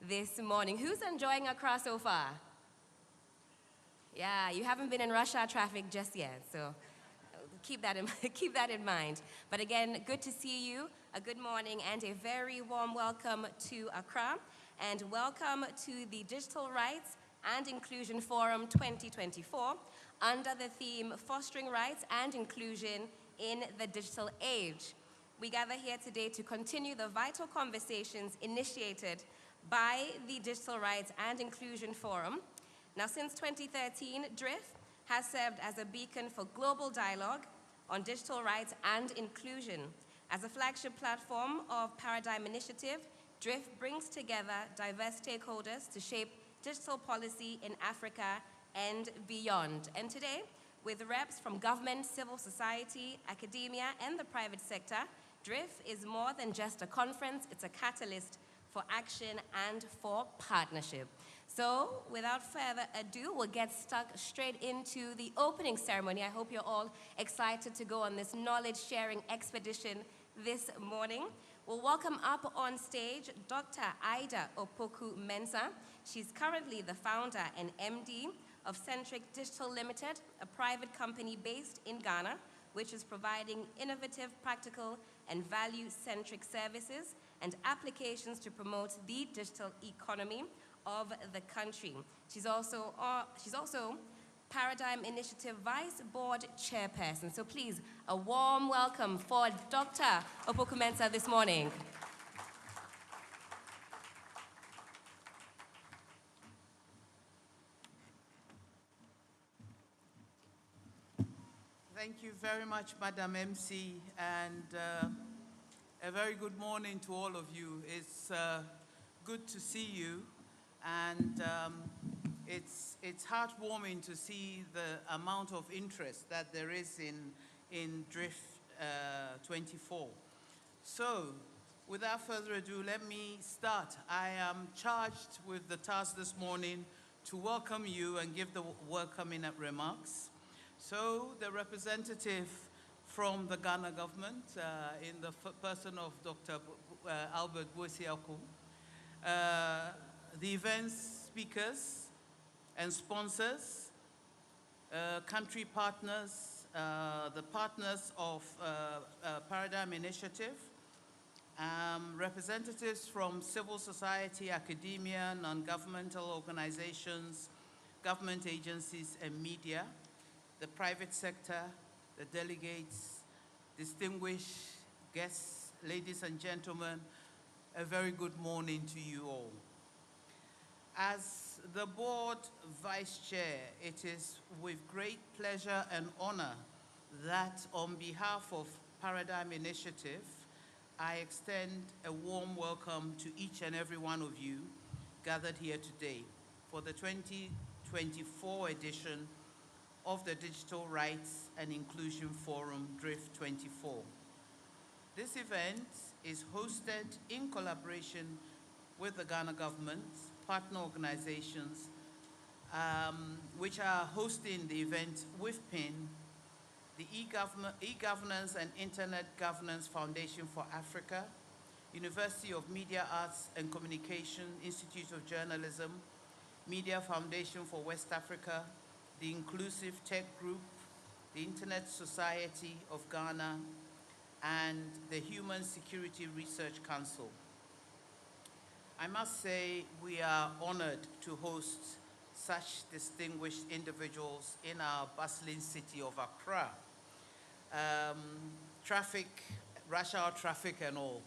this morning. Who's enjoying Accra so far? Yeah, you haven't been in rush hour traffic just yet, so keep that in mind. But again, good to see you. A good morning and a very warm welcome to Accra, and welcome to the Digital Rights and Inclusion Forum 2024 under the theme Fostering Rights and Inclusion in the Digital Age. We gather here today to continue the vital conversations initiated by the Digital Rights and Inclusion Forum. Now, since 2013, DRIF has served as a beacon for global dialogue on digital rights and inclusion. As a flagship platform of Paradigm Initiative, DRIF brings together diverse stakeholders to shape digital policy in Africa and beyond. And today, with reps from government, civil society, academia, and the private sector, DRIF is more than just a conference, it's a catalyst for action and for partnership. So, without further ado, we'll get stuck straight into the opening ceremony. I hope you're all excited to go on this knowledge-sharing expedition this morning. We'll welcome up on stage Dr. Ida Opoku-Mensah. She's currently the founder and MD of Centric Digital Limited, a private company based in Ghana, which is providing innovative, practical, and value-centric services and applications to promote the digital economy of the country. She's also Paradigm Initiative Vice Board Chairperson. So please, a warm welcome for Dr. Opoku-Mensah this morning. Thank you very much, Madam MC, and a very good morning to all of you. It's good to see you, and it's heartwarming to see the amount of interest that there is in DRIF24. So, without further ado, let me start. I am charged with the task this morning to welcome you and give the welcoming remarks. So, the representative from the Ghana government, in the person of Dr. Albert Boesiaku, the event's speakers and sponsors, country partners, the partners of Paradigm Initiative, representatives from civil society, academia, non-governmental organizations, government agencies, and media, the private sector, the delegates, distinguished guests, ladies and gentlemen, a very good morning to you all. As the board vice chair, it is with great pleasure and honor that on behalf of Paradigm Initiative, I extend a warm welcome to each and every one of you gathered here today for the 2024 edition of the Digital Rights and Inclusion Forum, DRIF24. This event is hosted in collaboration with the Ghana government, partner organizations, which are hosting the event with PIN, the E-Governance and Internet Governance Foundation for Africa, University of Media Arts and Communication, Institute of Journalism, Media Foundation for West Africa, the Inclusive Tech Group, the Internet Society of Ghana, and the Human Security Research Council. I must say we are honored to host such distinguished individuals in our bustling city of Accra. Traffic, rush hour traffic and all.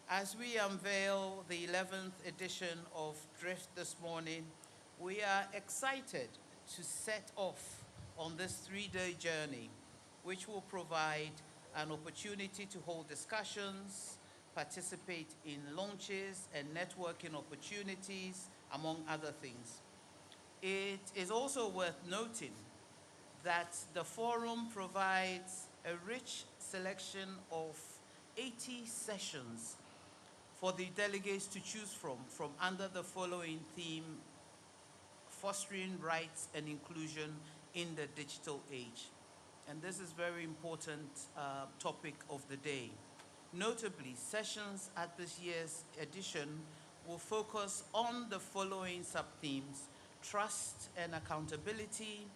As we unveil the 11th edition of DRIF this morning, we are excited to set off on this 3-day journey, which will provide an opportunity to hold discussions, participate in launches and networking opportunities, among other things. It is also worth noting that the forum provides a rich selection of 80 sessions for the delegates to choose from under the following theme: fostering rights and inclusion in the digital age. And this is a very important topic of the day. Notably, sessions at this year's edition will focus on the following sub-themes: trust and accountability,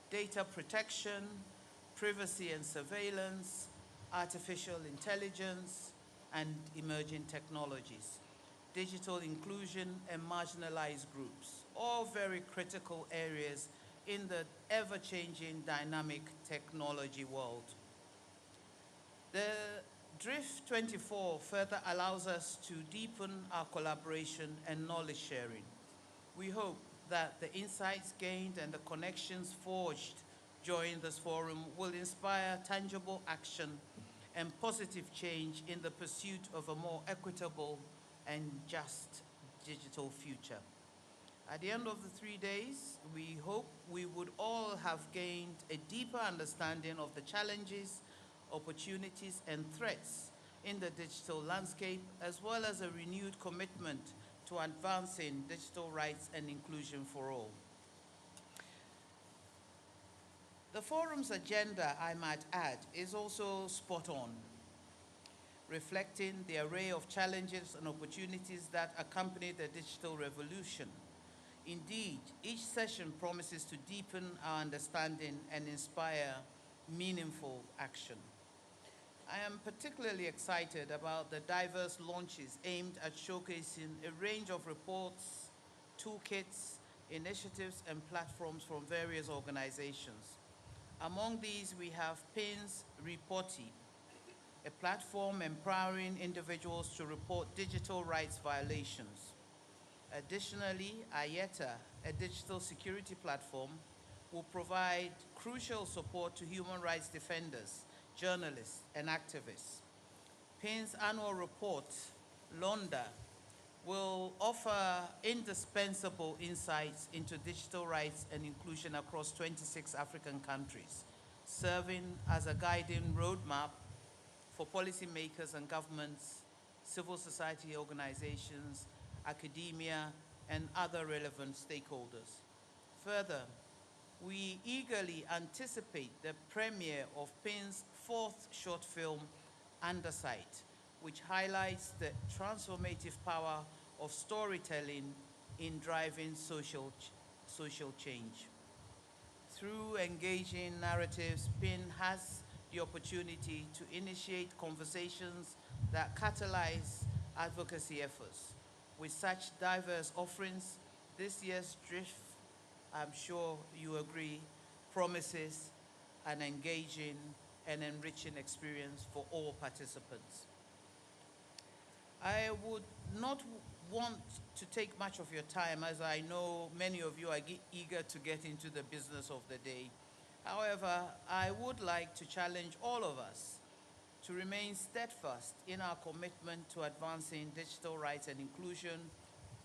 data protection, privacy and surveillance, artificial intelligence, and emerging technologies, digital inclusion, and marginalized groups, all very critical areas in the ever-changing dynamic technology world. The DRIF24 further allows us to deepen our collaboration and knowledge sharing. We hope that the insights gained and the connections forged during this forum will inspire tangible action and positive change in the pursuit of a more equitable and just digital future. At the end of the 3 days, we hope we would all have gained a deeper understanding of the challenges, opportunities, and threats in the digital landscape, as well as a renewed commitment to advancing digital rights and inclusion for all. The forum's agenda, I might add, is also spot on, reflecting the array of challenges and opportunities that accompany the digital revolution. Indeed, each session promises to deepen our understanding and inspire meaningful action. I am particularly excited about the diverse launches aimed at showcasing a range of reports, toolkits, initiatives, and platforms from various organizations. Among these, we have PIN's Reporti, a platform empowering individuals to report digital rights violations. Additionally, IETA, a digital security platform, will provide crucial support to human rights defenders, journalists, and activists. PIN's annual report, LONDA, will offer indispensable insights into digital rights and inclusion across 26 African countries, serving as a guiding roadmap for policymakers and governments, civil society organizations, academia, and other relevant stakeholders. Further, we eagerly anticipate the premiere of PIN's 4th short film, Undersight, which highlights the transformative power of storytelling in driving social change. Through engaging narratives, PIN has the opportunity to initiate conversations that catalyze advocacy efforts. With such diverse offerings, this year's DRIF, I'm sure you agree, promises an engaging and enriching experience for all participants. I would not want to take much of your time, as I know many of you are eager to get into the business of the day. However, I would like to challenge all of us to remain steadfast in our commitment to advancing digital rights and inclusion,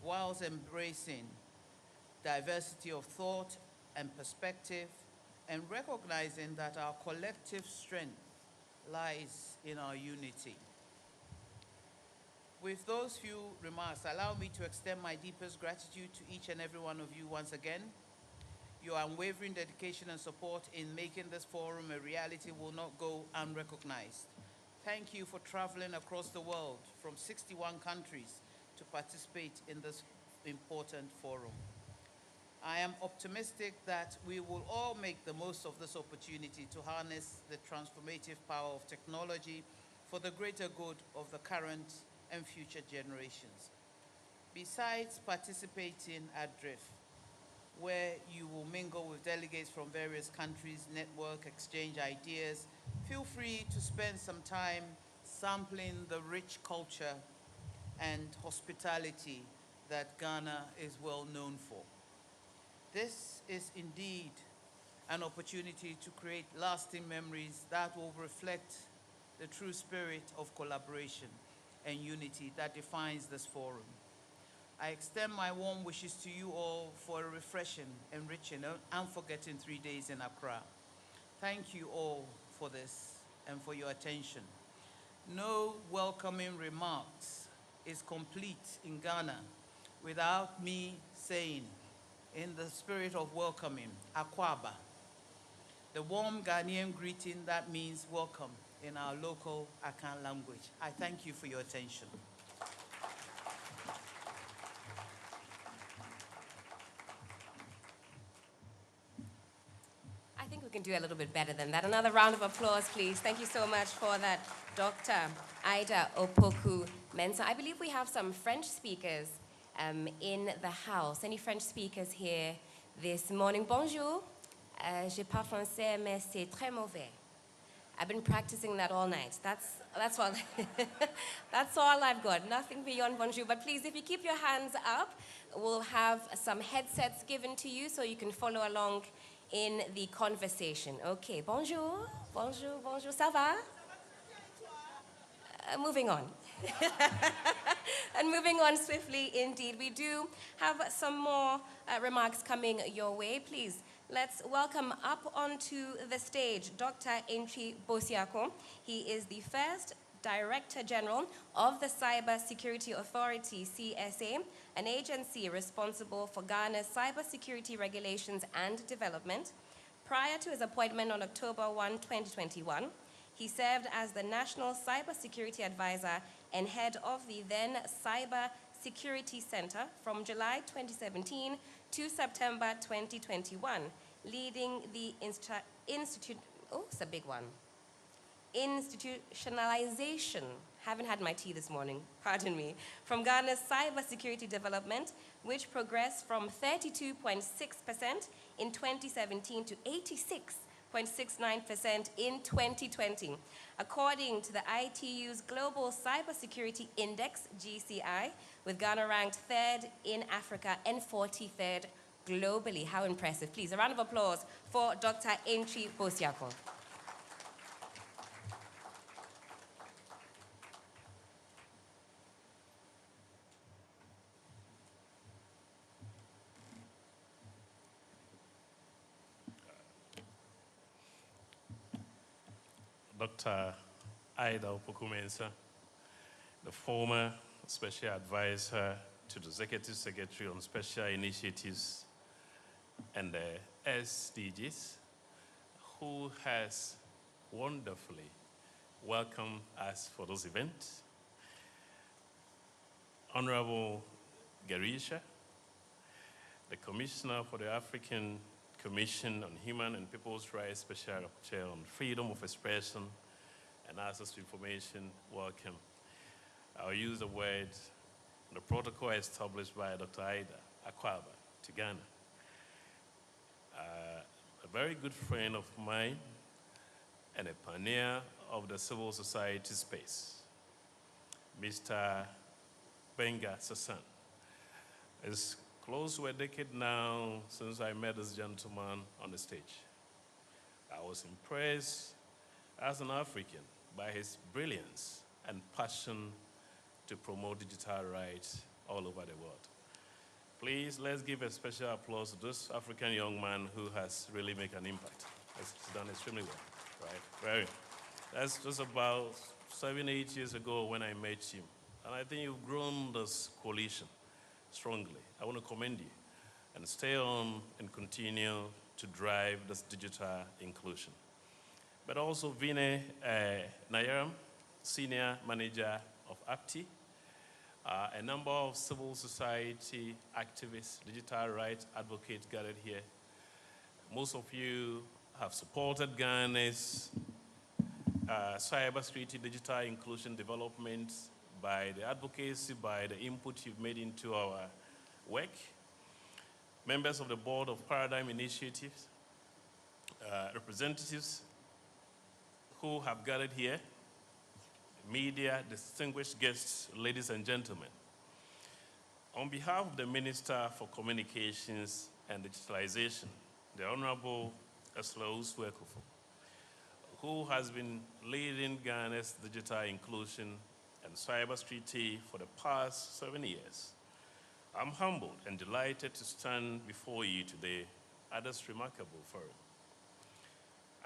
whilst embracing diversity of thought and perspective, and recognizing that our collective strength lies in our unity. With those few remarks, allow me to extend my deepest gratitude to each and every one of you once again. Your unwavering dedication and support in making this forum a reality will not go unrecognized. Thank you for traveling across the world from 61 countries to participate in this important forum. I am optimistic that we will all make the most of this opportunity to harness the transformative power of technology for the greater good of the current and future generations. Besides participating at DRIF, where you will mingle with delegates from various countries, network, exchange ideas, feel free to spend some time sampling the rich culture and hospitality that Ghana is well known for. This is indeed an opportunity to create lasting memories that will reflect the true spirit of collaboration and unity that defines this forum. I extend my warm wishes to you all for a refreshing, enriching, and unforgettable 3 days in Accra. Thank you all for this and for your attention. No welcoming remarks is complete in Ghana without me saying, in the spirit of welcoming, Akwaba, the warm Ghanaian greeting that means welcome in our local Akan language. I thank you for your attention. can do a little bit better than that. Another round of applause, please. Thank you so much for that, Dr. Ida Opoku Mensah. I believe we have some French speakers in the house. Any French speakers here this morning? Bonjour. Je parle français, mais c'est très mauvais. I've been practicing that all night. That's all. That's all I've got. Nothing beyond bonjour. But please, if you keep your hands up, we'll have some headsets given to you so you can follow along in the conversation. Okay. Bonjour. Bonjour. Bonjour. Ça va? Moving on. And moving on swiftly, indeed, we do have some more remarks coming your way. Please, let's welcome up onto the stage Dr. Enchi Bosiako. He is the first Director General of the Cyber Security Authority, CSA, an agency responsible for Ghana's cybersecurity regulations and development. Prior to his appointment on October 1, 2021, he served as the National Cybersecurity Advisor and head of the then Cyber Security Center from July 2017 to September 2021, leading the institutionalization, haven't had my tea this morning, pardon me, from Ghana's cybersecurity development, which progressed from 32.6% in 2017 to 86.69% in 2020. According to the ITU's Global Cybersecurity Index, GCI, with Ghana ranked 3rd in Africa and 43rd globally. How impressive. Please, a round of applause for Dr. Enchi Bosiako. Dr. Ida Opoku Mensah, the former Special Advisor to the Executive Secretary on Special Initiatives and the SDGs, who has wonderfully welcomed us for this event. Honorable Garisha, the Commissioner for the African Commission on Human and People's Rights, Special Chair on Freedom of Expression and Access to Information, welcome. I'll use the word, the protocol established by Dr. Ida Akwaba to Ghana. A very good friend of mine and a pioneer of the civil society space, Mr. Benga Sasan. It's close to a decade now since I met this gentleman on the stage. I was impressed as an African by his brilliance and passion to promote digital rights all over the world. Please, let's give a special applause to this African young man who has really made an impact. He's done extremely well, right? Very. That's just about 7, 8 years ago when I met him. And I think you've grown this coalition strongly. I want to commend you and stay on and continue to drive this digital inclusion. But also Vinay Nayaram, Senior Manager of APTI, a number of civil society activists, digital rights advocates gathered here. Most of you have supported Ghana's cybersecurity digital inclusion development by the advocacy, by the input you've made into our work. Members of the board of Paradigm Initiatives, representatives who have gathered here, media, distinguished guests, ladies and gentlemen. On behalf of the Minister for Communications and Digitalization, the Honorable Eslaus Wekufo, who has been leading Ghana's digital inclusion and cybersecurity for the past 7 years, I'm humbled and delighted to stand before you today at this remarkable forum.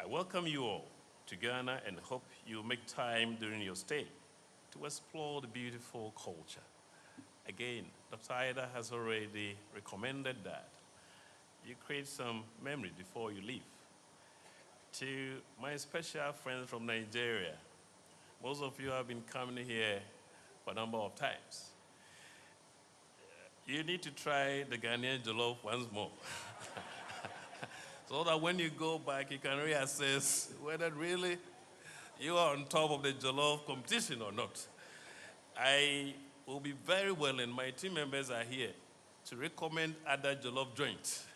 I welcome you all to Ghana and hope you make time during your stay to explore the beautiful culture. Again, Dr. Ida has already recommended that you create some memory before you leave. To my special friends from Nigeria, most of you have been coming here for a number of times. You need to try the Ghanaian jollof once more. so that when you go back, you can reassess whether really you are on top of the jollof competition or not. I will be very willing, my team members are here, to recommend other jollof joints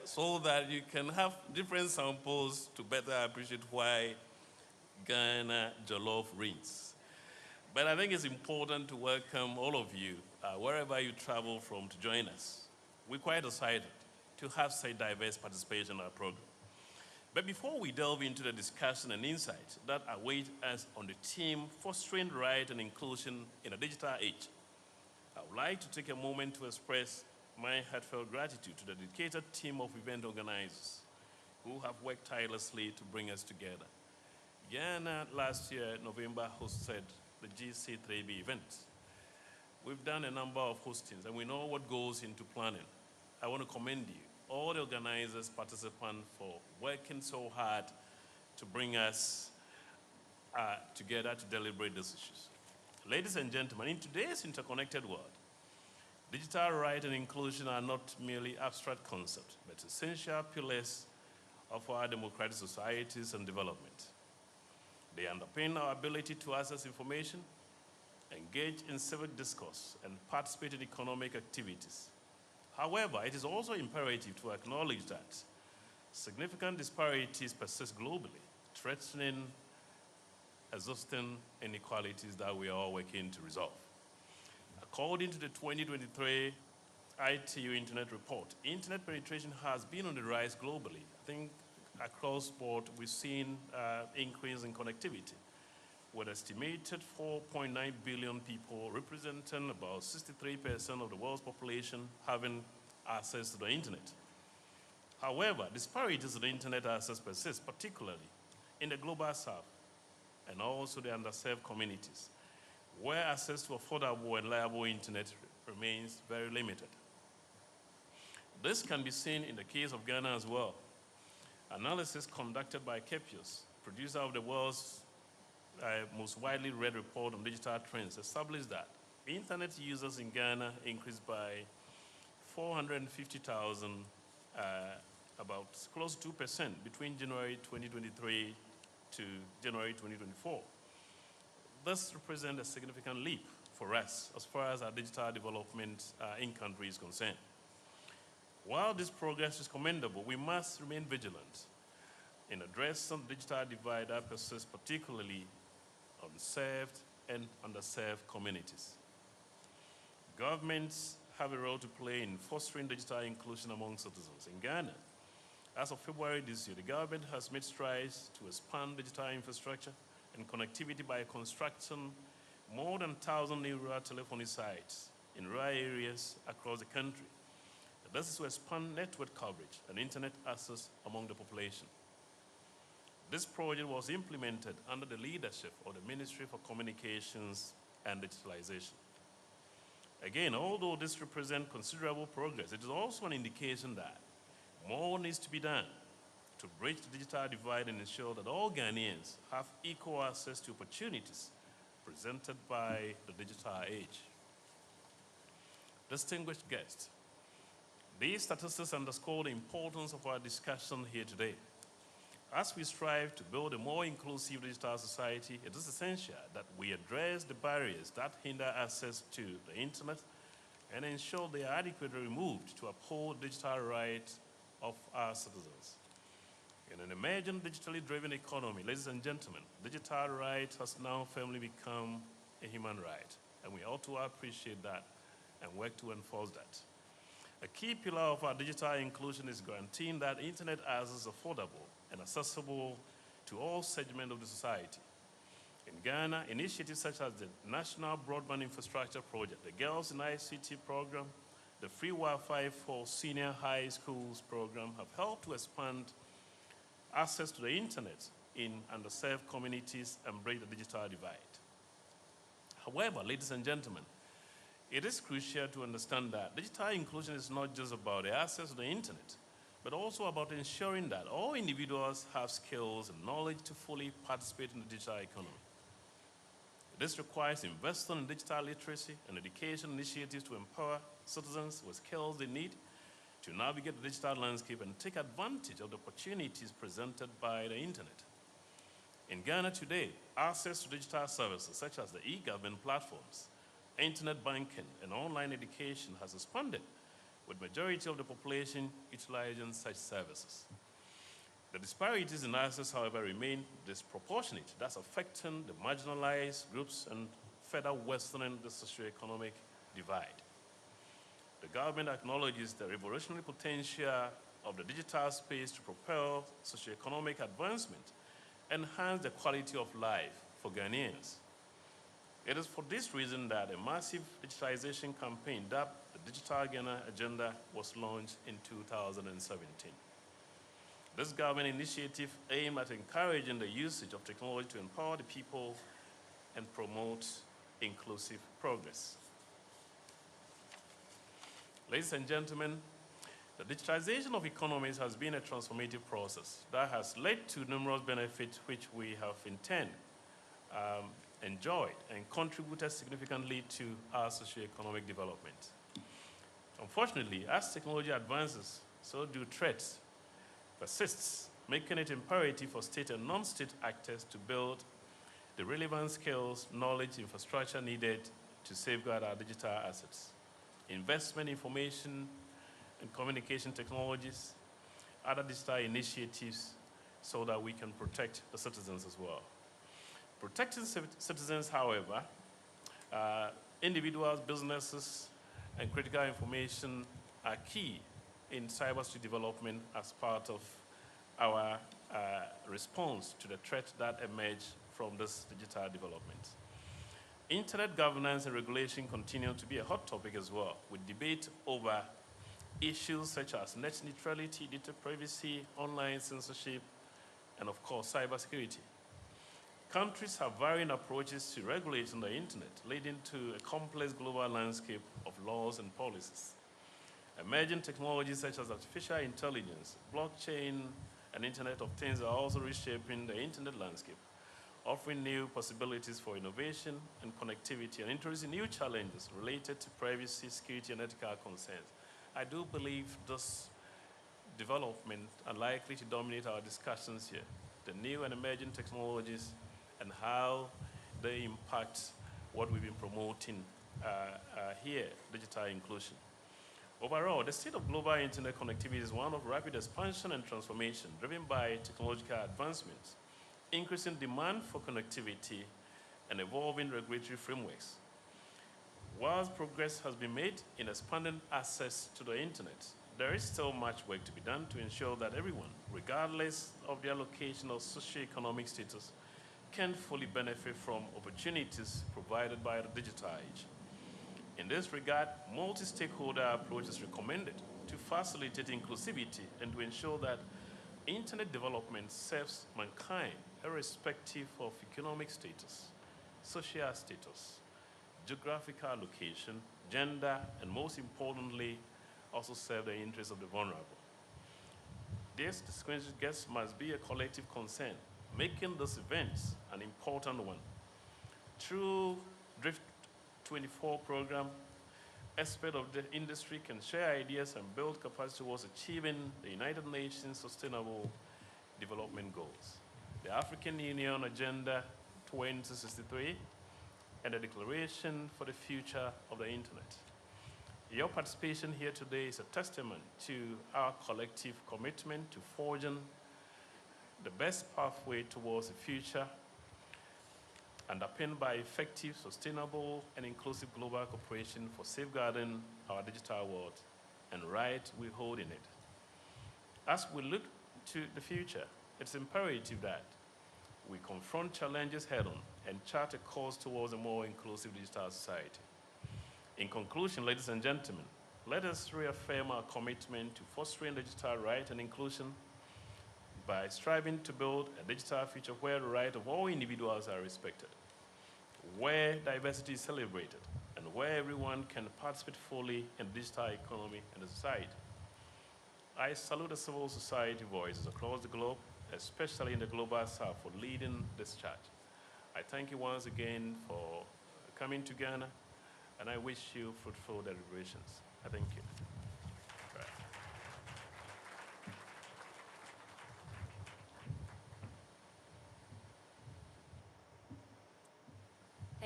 so that you can have different samples to better appreciate why Ghana jollof reigns. But I think it's important to welcome all of you, wherever you travel from, to join us. We're quite excited to have such diverse participation in our program. But before we delve into the discussion and insight that await us on the theme fostering right and inclusion in a digital age, I would like to take a moment to express my heartfelt gratitude to the dedicated team of event organizers who have worked tirelessly to bring us together. Ghana last year, November, hosted the GC3B event. We've done a number of hostings and we know what goes into planning. I want to commend you, all the organizers, participants, for working so hard to bring us together to deliberate these issues. Ladies and gentlemen, in today's interconnected world, digital right and inclusion are not merely abstract concepts, but essential pillars of our democratic societies and development. They underpin our ability to access information, engage in civic discourse, and participate in economic activities. However, it is also imperative to acknowledge that significant disparities persist globally, threatening exhausting inequalities that we are all working to resolve. According to the 2023 ITU Internet Report, Internet penetration has been on the rise globally. I think across board, we've seen increase in connectivity, with estimated 4.9 billion people, representing about 63% of the world's population, having access to the internet. However, disparities in the internet access persist, particularly in the global south and also the underserved communities, where access to affordable and reliable internet remains very limited. This can be seen in the case of Ghana as well. Analysis conducted by Kepios, producer of the world's most widely read report on digital trends, established that internet users in Ghana increased by 450,000, about close to 2% between January 2023 to January 2024. This represents a significant leap for us as far as our digital development in country is concerned. While this progress is commendable, we must remain vigilant in addressing the digital divide that persists, particularly on served and underserved communities. Governments have a role to play in fostering digital inclusion among citizens. In Ghana, as of February this year, the government has made strides to expand digital infrastructure and connectivity by constructing more than 1,000 new rural telephony sites in rural areas across the country. This is to expand network coverage and internet access among the population. This project was implemented under the leadership of the Ministry for Communications and Digitalization. Again, although this represents considerable progress, it is also an indication that more needs to be done to bridge the digital divide and ensure that all Ghanaians have equal access to opportunities presented by the digital age. Distinguished guests, these statistics underscore the importance of our discussion here today. As we strive to build a more inclusive digital society, it is essential that we address the barriers that hinder access to the internet and ensure they are adequately removed to uphold digital rights of our citizens. In an emerging digitally driven economy, ladies and gentlemen, digital rights has now firmly become a human right, and we ought to appreciate that and work to enforce that. A key pillar of our digital inclusion is guaranteeing that internet access is affordable and accessible to all segments of the society. In Ghana, initiatives such as the National Broadband Infrastructure Project, the Girls in ICT program, the Free Wi-Fi for Senior High Schools program have helped to expand access to the internet in underserved communities and break the digital divide. However, ladies and gentlemen, it is crucial to understand that digital inclusion is not just about the access to the internet, but also about ensuring that all individuals have skills and knowledge to fully participate in the digital economy. This requires investing in digital literacy and education initiatives to empower citizens with skills they need to navigate the digital landscape and take advantage of the opportunities presented by the internet. In Ghana today, access to digital services such as the e-government platforms, internet banking, and online education has expanded, with the majority of the population utilizing such services. The disparities in access, however, remain disproportionate. That's affecting the marginalized groups and further worsening the socioeconomic divide. The government acknowledges the revolutionary potential of the digital space to propel socioeconomic advancement, enhance the quality of life for Ghanaians. It is for this reason that a massive digitalization campaign dubbed the Digital Ghana Agenda was launched in 2017. This government initiative aimed at encouraging the usage of technology to empower the people and promote inclusive progress. Ladies and gentlemen, the digitization of economies has been a transformative process that has led to numerous benefits which we have in turn enjoyed and contributed significantly to our socioeconomic development. Unfortunately, as technology advances, so do threats persists, making it imperative for state and non-state actors to build the relevant skills, knowledge, infrastructure needed to safeguard our digital assets. Investment, information, and communication technologies, other digital initiatives, so that we can protect the citizens as well. Protecting citizens, however, individuals, businesses, and critical information are key in cybersecurity development as part of our response to the threat that emerge from this digital development. Internet governance and regulation continue to be a hot topic as well, with debate over issues such as net neutrality, data privacy, online censorship, and of course, cybersecurity. Countries have varying approaches to regulating the internet, leading to a complex global landscape of laws and policies. Emerging technologies such as artificial intelligence, blockchain, and Internet of Things are also reshaping the internet landscape, offering new possibilities for innovation and connectivity and introducing new challenges related to privacy, security, and ethical concerns. I do believe this development are likely to dominate our discussions here, the new and emerging technologies and how they impact what we've been promoting here, digital inclusion. Overall, the state of global internet connectivity is one of rapid expansion and transformation driven by technological advancements, increasing demand for connectivity, and evolving regulatory frameworks. Whilst progress has been made in expanding access to the internet, there is still much work to be done to ensure that everyone, regardless of their location or socioeconomic status, can fully benefit from opportunities provided by the digital age. In this regard, multi-stakeholder approach is recommended to facilitate inclusivity and to ensure that internet development serves mankind irrespective of economic status, social status, geographical location, gender, and most importantly, also serve the interests of the vulnerable. This distinguished guest must be a collective concern, making this event an important one. Through DRIF24 program, experts of the industry can share ideas and build capacity towards achieving the United Nations Sustainable Development Goals, the African Union Agenda 2063, and the Declaration for the Future of the Internet. Your participation here today is a testament to our collective commitment to forging the best pathway towards the future, underpinned by effective, sustainable, and inclusive global cooperation for safeguarding our digital world and right we hold in it. As we look to the future, it's imperative that we confront challenges head-on and chart a course towards a more inclusive digital society. In conclusion, ladies and gentlemen, let us reaffirm our commitment to fostering digital right and inclusion by striving to build a digital future where the rights of all individuals are respected, where diversity is celebrated, and where everyone can participate fully in the digital economy and the society. I salute the civil society voices across the globe, especially in the global south, for leading this charge. I thank you once again for coming to Ghana, and I wish you fruitful deliberations. I thank you. Right.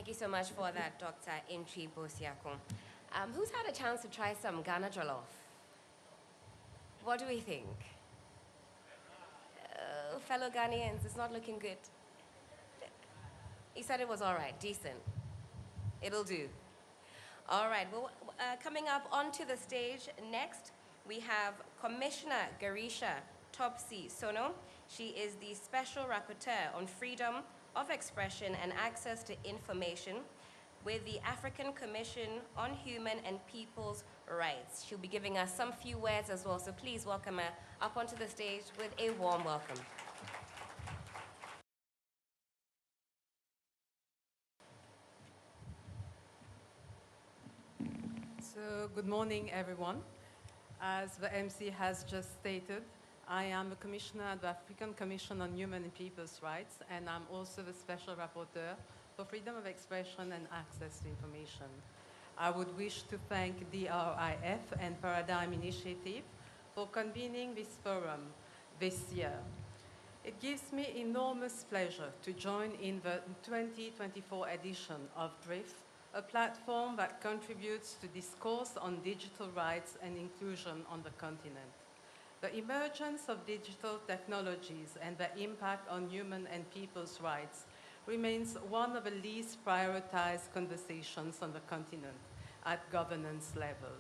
Thank you so much for that, Dr. Intri Bosiako. Who's had a chance to try some Ghana jollof? What do we think? Fellow Ghanaians, it's not looking good. He said it was all right, decent. It'll do. All right, well, coming up onto the stage next, we have Commissioner Garisha Topsy Sono. She is the Special Rapporteur on Freedom of Expression and Access to Information with the African Commission on Human and People's Rights. She'll be giving us some few words as well, so please welcome her up onto the stage with a warm welcome. So, good morning, everyone. As the MC has just stated, I am a commissioner at the African Commission on Human and People's Rights, and I'm also the Special Rapporteur for Freedom of Expression and Access to Information. I would wish to thank DRIF and Paradigm Initiative for convening this forum this year. It gives me enormous pleasure to join in the 2024 edition of DRIF, a platform that contributes to discourse on digital rights and inclusion on the continent. The emergence of digital technologies and their impact on human and people's rights remains one of the least prioritized conversations on the continent at governance level.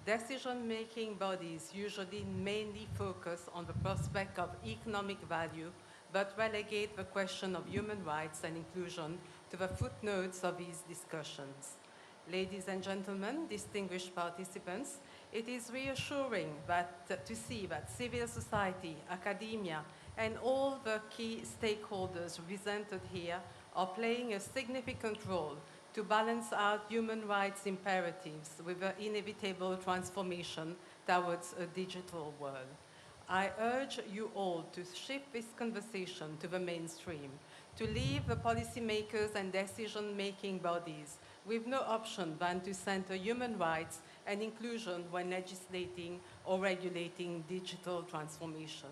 Decision-making bodies usually mainly focus on the prospect of economic value, but relegate the question of human rights and inclusion to the footnotes of these discussions. Ladies and gentlemen, distinguished participants, it is reassuring to see that civil society, academia, and all the key stakeholders represented here are playing a significant role to balance out human rights imperatives with the inevitable transformation towards a digital world. I urge you all to shift this conversation to the mainstream, to leave the policymakers and decision-making bodies with no option than to center human rights and inclusion when legislating or regulating digital transformation.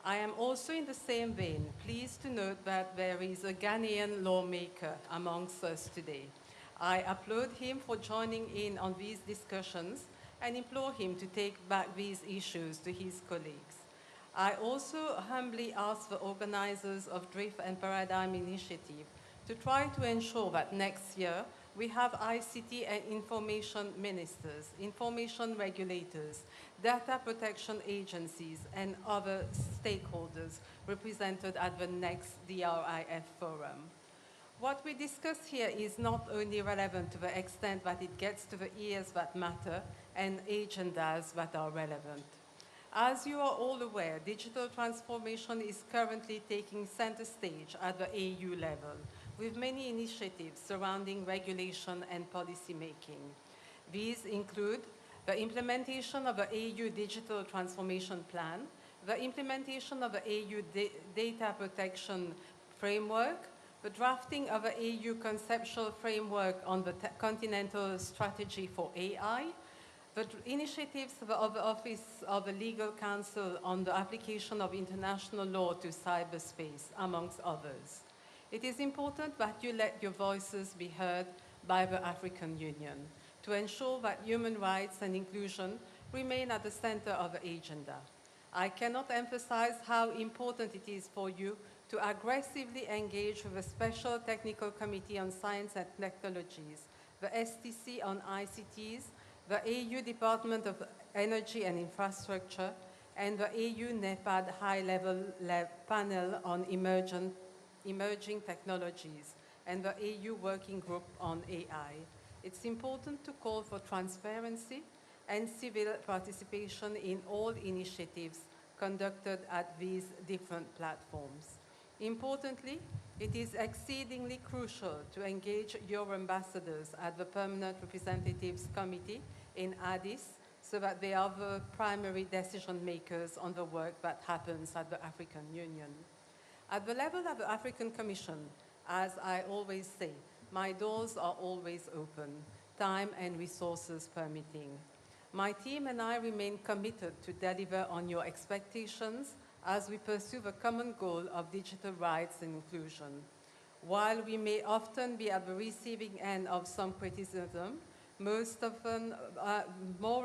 I am also in the same vein pleased to note that there is a Ghanaian lawmaker amongst us today. I applaud him for joining in on these discussions and implore him to take back these issues to his colleagues. I also humbly ask the organizers of DRIF and Paradigm Initiative to try to ensure that next year we have ICT and information ministers, information regulators, data protection agencies, and other stakeholders represented at the next DRIF forum. What we discuss here is not only relevant to the extent that it gets to the ears that matter and agendas that are relevant. As you are all aware, digital transformation is currently taking center stage at the AU level, with many initiatives surrounding regulation and policy making. These include the implementation of the AU Digital Transformation Plan, the implementation of the AU Data Protection Framework, the drafting of the AU Conceptual Framework on the Continental Strategy for AI, the initiatives of the Office of the Legal Counsel on the application of international law to cyberspace, amongst others. It is important that you let your voices be heard by the African Union to ensure that human rights and inclusion remain at the center of the agenda. I cannot emphasize how important it is for you to aggressively engage with the Special Technical Committee on Science and Technologies, the STC on ICTs, the AU Department of Energy and Infrastructure, and the AU NEPAD High-Level Panel on Emerging Technologies, and the AU Working Group on AI. It's important to call for transparency and civil participation in all initiatives conducted at these different platforms. Importantly, it is exceedingly crucial to engage your ambassadors at the Permanent Representatives Committee in Addis so that they are the primary decision makers on the work that happens at the African Union. At the level of the African Commission, as I always say, my doors are always open, time and resources permitting. My team and I remain committed to deliver on your expectations as we pursue the common goal of digital rights and inclusion. While we may often be at the receiving end of some criticism, more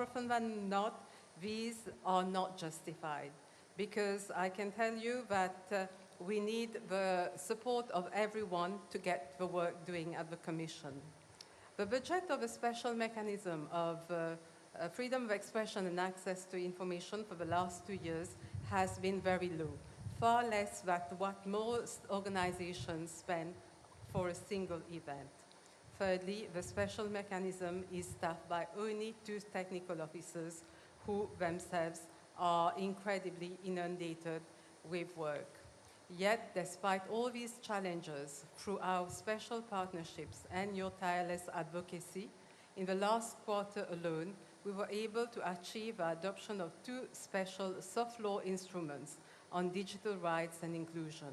often than not, these are not justified. Because I can tell you that we need the support of everyone to get the work doing at the Commission. The budget of a special mechanism of freedom of expression and access to information for the last 2 years has been very low, far less than what most organizations spend for a single event. Thirdly, the special mechanism is staffed by only 2 technical officers who themselves are incredibly inundated with work. Yet, despite all these challenges, through our special partnerships and your tireless advocacy, in the last quarter alone, we were able to achieve the adoption of 2 special soft law instruments on digital rights and inclusion.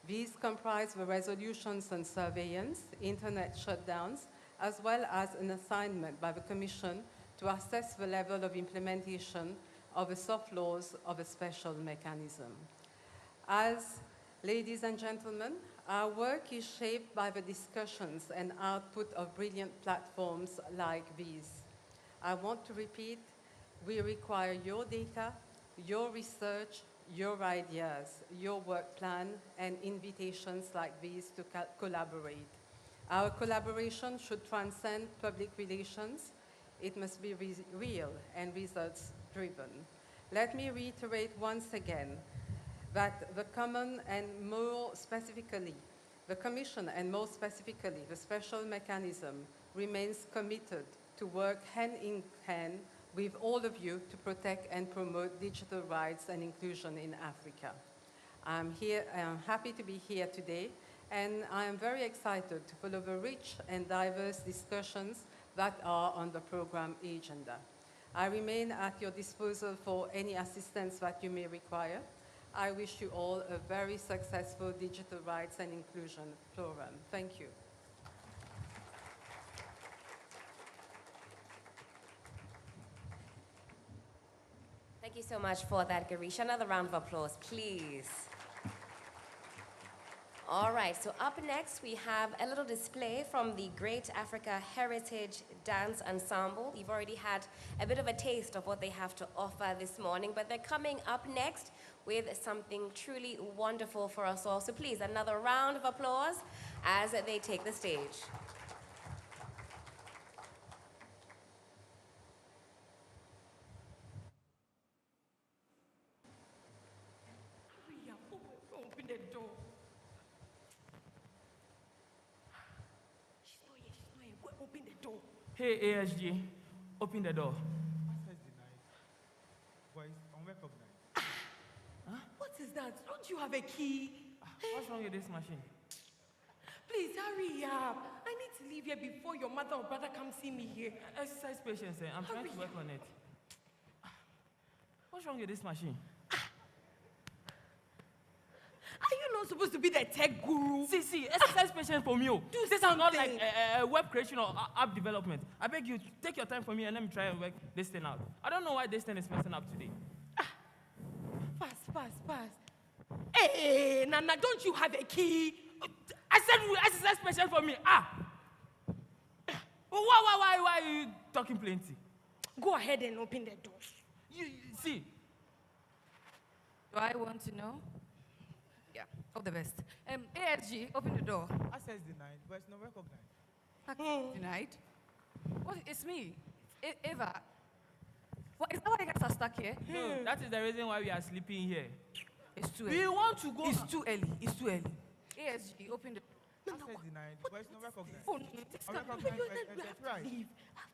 These comprise the resolutions on surveillance, internet shutdowns, as well as an assignment by the Commission to assess the level of implementation of the soft laws of a special mechanism. As, ladies and gentlemen, our work is shaped by the discussions and output of brilliant platforms like these. I want to repeat, we require your data, your research, your ideas, your work plan, and invitations like these to collaborate. Our collaboration should transcend public relations. It must be real and results-driven. Let me reiterate once again that the Common and more specifically, the Commission and more specifically the special mechanism remains committed to work hand in hand with all of you to protect and promote digital rights and inclusion in Africa. I'm happy to be here today, and I am very excited to follow the rich and diverse discussions that are on the program agenda. I remain at your disposal for any assistance that you may require. I wish you all a very successful Digital Rights and Inclusion Forum. Thank you. Thank you so much for that, Garisha. Another round of applause, please. All right, so up next we have a little display from the Great Africa Heritage Dance Ensemble. You've already had a bit of a taste of what they have to offer this morning, but they're coming up next with something truly wonderful for us all. So please, another round of applause as they take the stage. Open the door. She's not here. Open the door. Hey, ASG, open the door. Access denied. Voice unrecognized. What is that? Don't you have a key? What's wrong with this machine? Please hurry up. I need to leave here before your mother or brother come see me here. Exercise patience, I'm trying to work on it. What's wrong with this machine? Are you not supposed to be the tech guru? See, exercise patience for me. Do This is not like something. a web creation or app development. I beg you, take your time for me and let me try and work this thing out. I don't know why this thing is messing up today. Pass. Hey, Nana, don't you have a key? I said you exercise patience for me. Why are you talking plenty? Go ahead and open the door. You see, Do I want to know? Yeah, all the best. ASG, open the door. Access denied. Voice not recognized. Tonight? What? It's me, Eva. What, is that why you guys are stuck here? no, that is the reason why we are sleeping here. It's too We early. want to go. It's too early. ASG, open the Access denied. Voice not recognized. phone. This can- Unrecognized. That's right.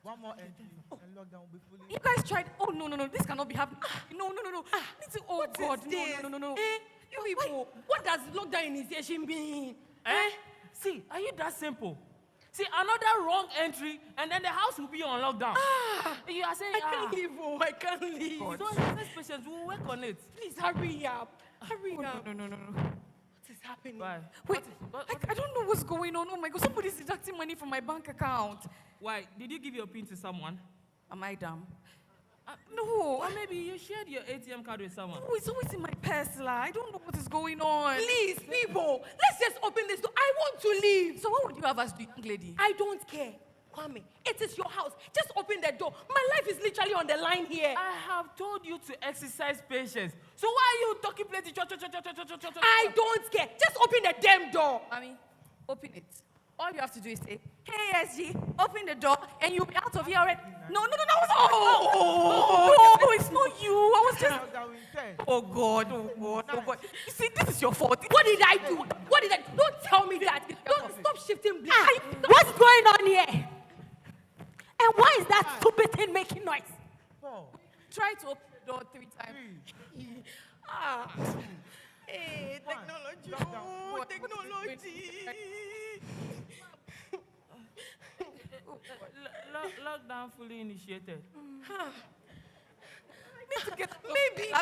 One more entry and lockdown will be fully. You guys tried. Oh, no. This cannot be happening. No. Oh, What God. is this? No. Eh? You people, what does lockdown initiation mean? See, are you that simple? See, another wrong entry, and then the house will be on lockdown. You are saying, I can't leave. I can't leave. So exercise patience, we'll work on it. Please hurry up. Hurry up. No. What is happening? Bye. Wait, I don't know what's going on. Oh, my God. Somebody's deducting money from my bank account. Why? Did you give your PIN to someone? Am I dumb? No. Or maybe you shared your ATM card with someone. No, it's always in my purse, la. I don't know what is going on. Please, people, let's just open this door. I want to leave. So what would you have us do, young lady? I don't care. Kwame, it is your house. Just open the door. My life is literally on the line here. I have told you to exercise patience. So why are you talking plenty? I don't care. Just open the damn door. Mommy, open it. All you have to do is say, "Hey, SG, open the door," and you'll be out of here already. No, no, no, no, no, it's not you. I was just. Oh God, oh God, oh God. You see, this is your fault. What did I do? What did I do? Don't tell me that. Don't stop shifting blame. What's going on here? And why is that stupid thing making noise? Try to open the door 3 times. Hey, technology. Oh, technology. Lockdown fully initiated. Maybe.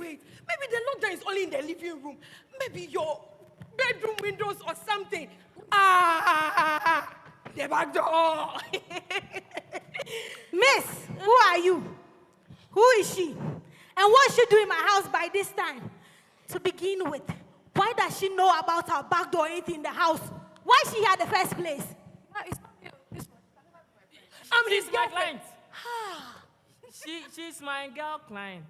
Wait. Maybe the lockdown is only in the living room. Maybe your bedroom windows or something. The back door. Miss, who are you? Who is she? And what's she doing in my house by this time? To begin with, why does she know about our back door or anything in the house? Why is she here in the first place? It's not you. This one. I'm She's his my girlfriend. client. She's my girl client.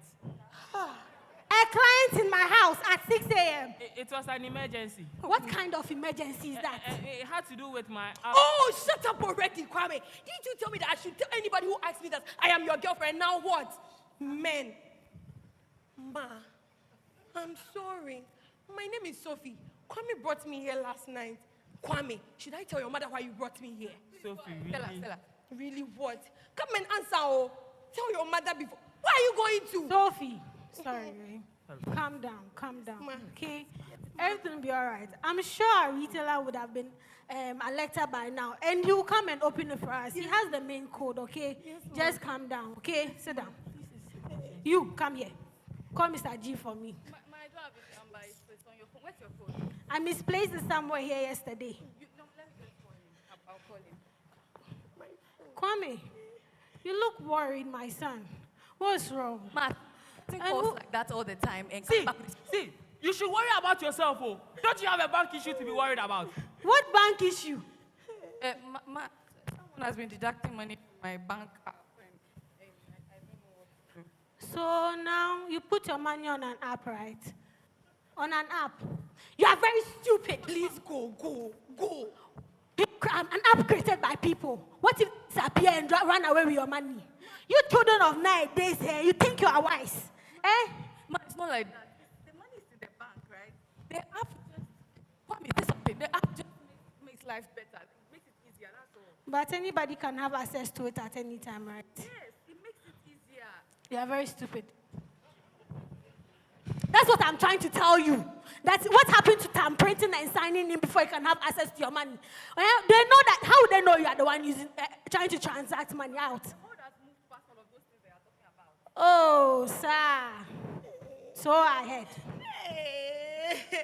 A client in my house at 6 a.m. It was an emergency. What kind of emergency is that? It had to do with my... Oh, shut up already, Kwame. Didn't you tell me that I should tell anybody who asks me that I am your girlfriend? Now what? Men. Ma, I'm sorry. My name is Sophie. Kwame brought me here last night. Kwame, should I tell your mother why you brought me here? Sophie, Tell really? her. Really what? Come and answer, oh. Tell your mother before. Where are you going to? Sophie, sorry. Calm down, Ma. okay? Everything will be all right. I'm sure a retailer would have been elected by now, and he will come and open it for us. He has the main code, okay? Just calm down, okay? Sit down. You, come here. Call Mr. G for me. My door have been done by it's on your phone. Where's your phone? I misplaced it somewhere here yesterday. No, let me just call him. I'll call him. Kwame, you look worried, my son. What's wrong? Matt, think And calls who- like that all the time and See, come back with you should worry about yourself, oh. Don't you have a bank issue to be worried about? What bank issue? someone has been deducting money from my bank app. And I don't know what to do. So now you put your money on an app, right? On an app. You are very stupid. Please go. An app created by people. What if it disappear and run away with your money? You children of nowadays, you think you are wise. Eh? Ma, it's not like that. The money is in the bank, right? The app just, what is this something? The app just makes life better. It makes it easier, that's all. But anybody can have access to it at any time, right? Yes, it makes it easier. You are very stupid. That's what I'm trying to tell you. That's what happened to printing and signing in before you can have access to your money. Well, they know that. How would they know you are the one using, trying to transact money out? The code has moved past all of those things they are talking about. Oh, sir. So I heard.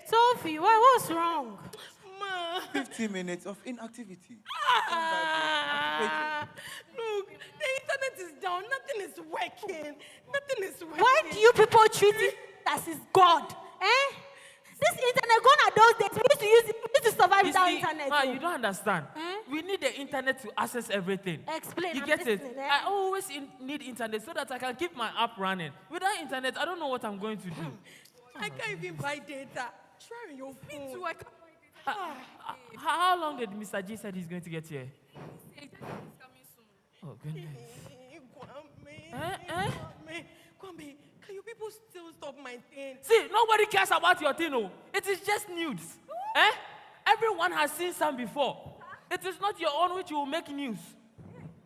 Sophie, what's wrong? Ma. 15 minutes of inactivity. Look, the internet is down. Nothing is working. Why do you people treat it as is God? Eh? This internet gone are those days. We used to use it. We used to survive You without see, internet. Ma, oh. you don't understand. Eh? We need the internet to access everything. Explain. You I'm get it? listening, eh? I always need internet so that I can keep my app running. Without internet, I don't know what I'm going to do. I can't even buy data. Try on your phone. So I can't find it. How long did Mr. G said he's going to get here? He said he's coming soon. Oh, goodness. Kwame, can you people still stop my thing? See, nobody cares about your thing, oh. It is just news. Eh? Everyone has seen some before. It is not your own which will make news.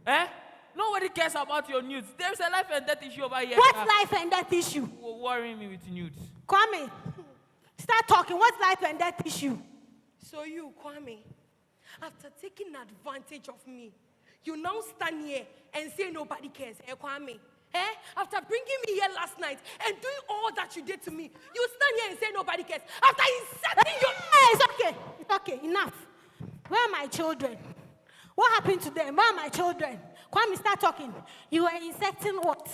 Eh? Nobody cares about your news. There's a life and death issue over here. What's life and death issue? Worrying me with news. Kwame, start talking. What's life and death issue? So you, Kwame, after taking advantage of me, you now stand here and say nobody cares, eh, Kwame? Eh? After bringing me here last night and doing all that you did to me, you stand here and say nobody cares. After inserting your... Hey, it's okay. It's okay. Enough. Where are my children? What happened to them? Where are my children? Kwame, start talking. You were insecting what?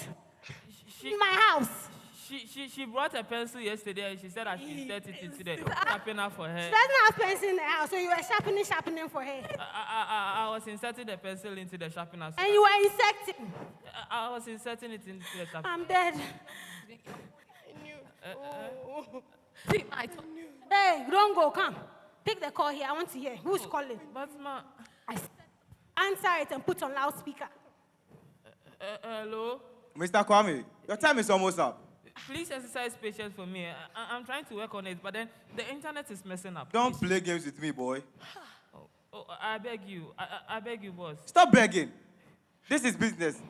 In my house. She brought a pencil yesterday and she said I should insert it into the sharpener for her. She doesn't have pencil in the house, so you were sharpening for her. I was inserting the pencil into the sharpener. And you were insecting. I was inserting it into the sharpener. I'm dead. See, I told Hey, don't go, come. Take the call here. I want to hear. Who's calling? But ma, Answer it and put on loudspeaker. hello? Mr. Kwame, your time is almost up. Please exercise patience for me. I'm trying to work on it, but then the internet is messing up. Don't Please. play games with me, boy. Oh, I beg you. I beg you, boss. Stop begging. This is business,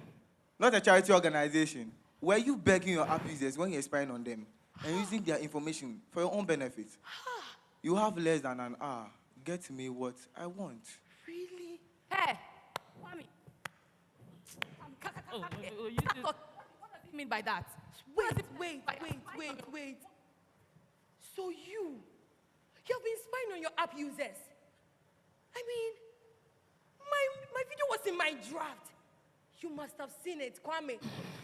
not a charity organization. Were you begging your app users when you're spying on them and using their information for your own benefit? You have less than an hour. Get me what I want. Really? Hey, Kwame. You just... What does he mean by that? Wait. So you've been spying on your app users. I mean, my video was in my draft. You must have seen it, Kwame.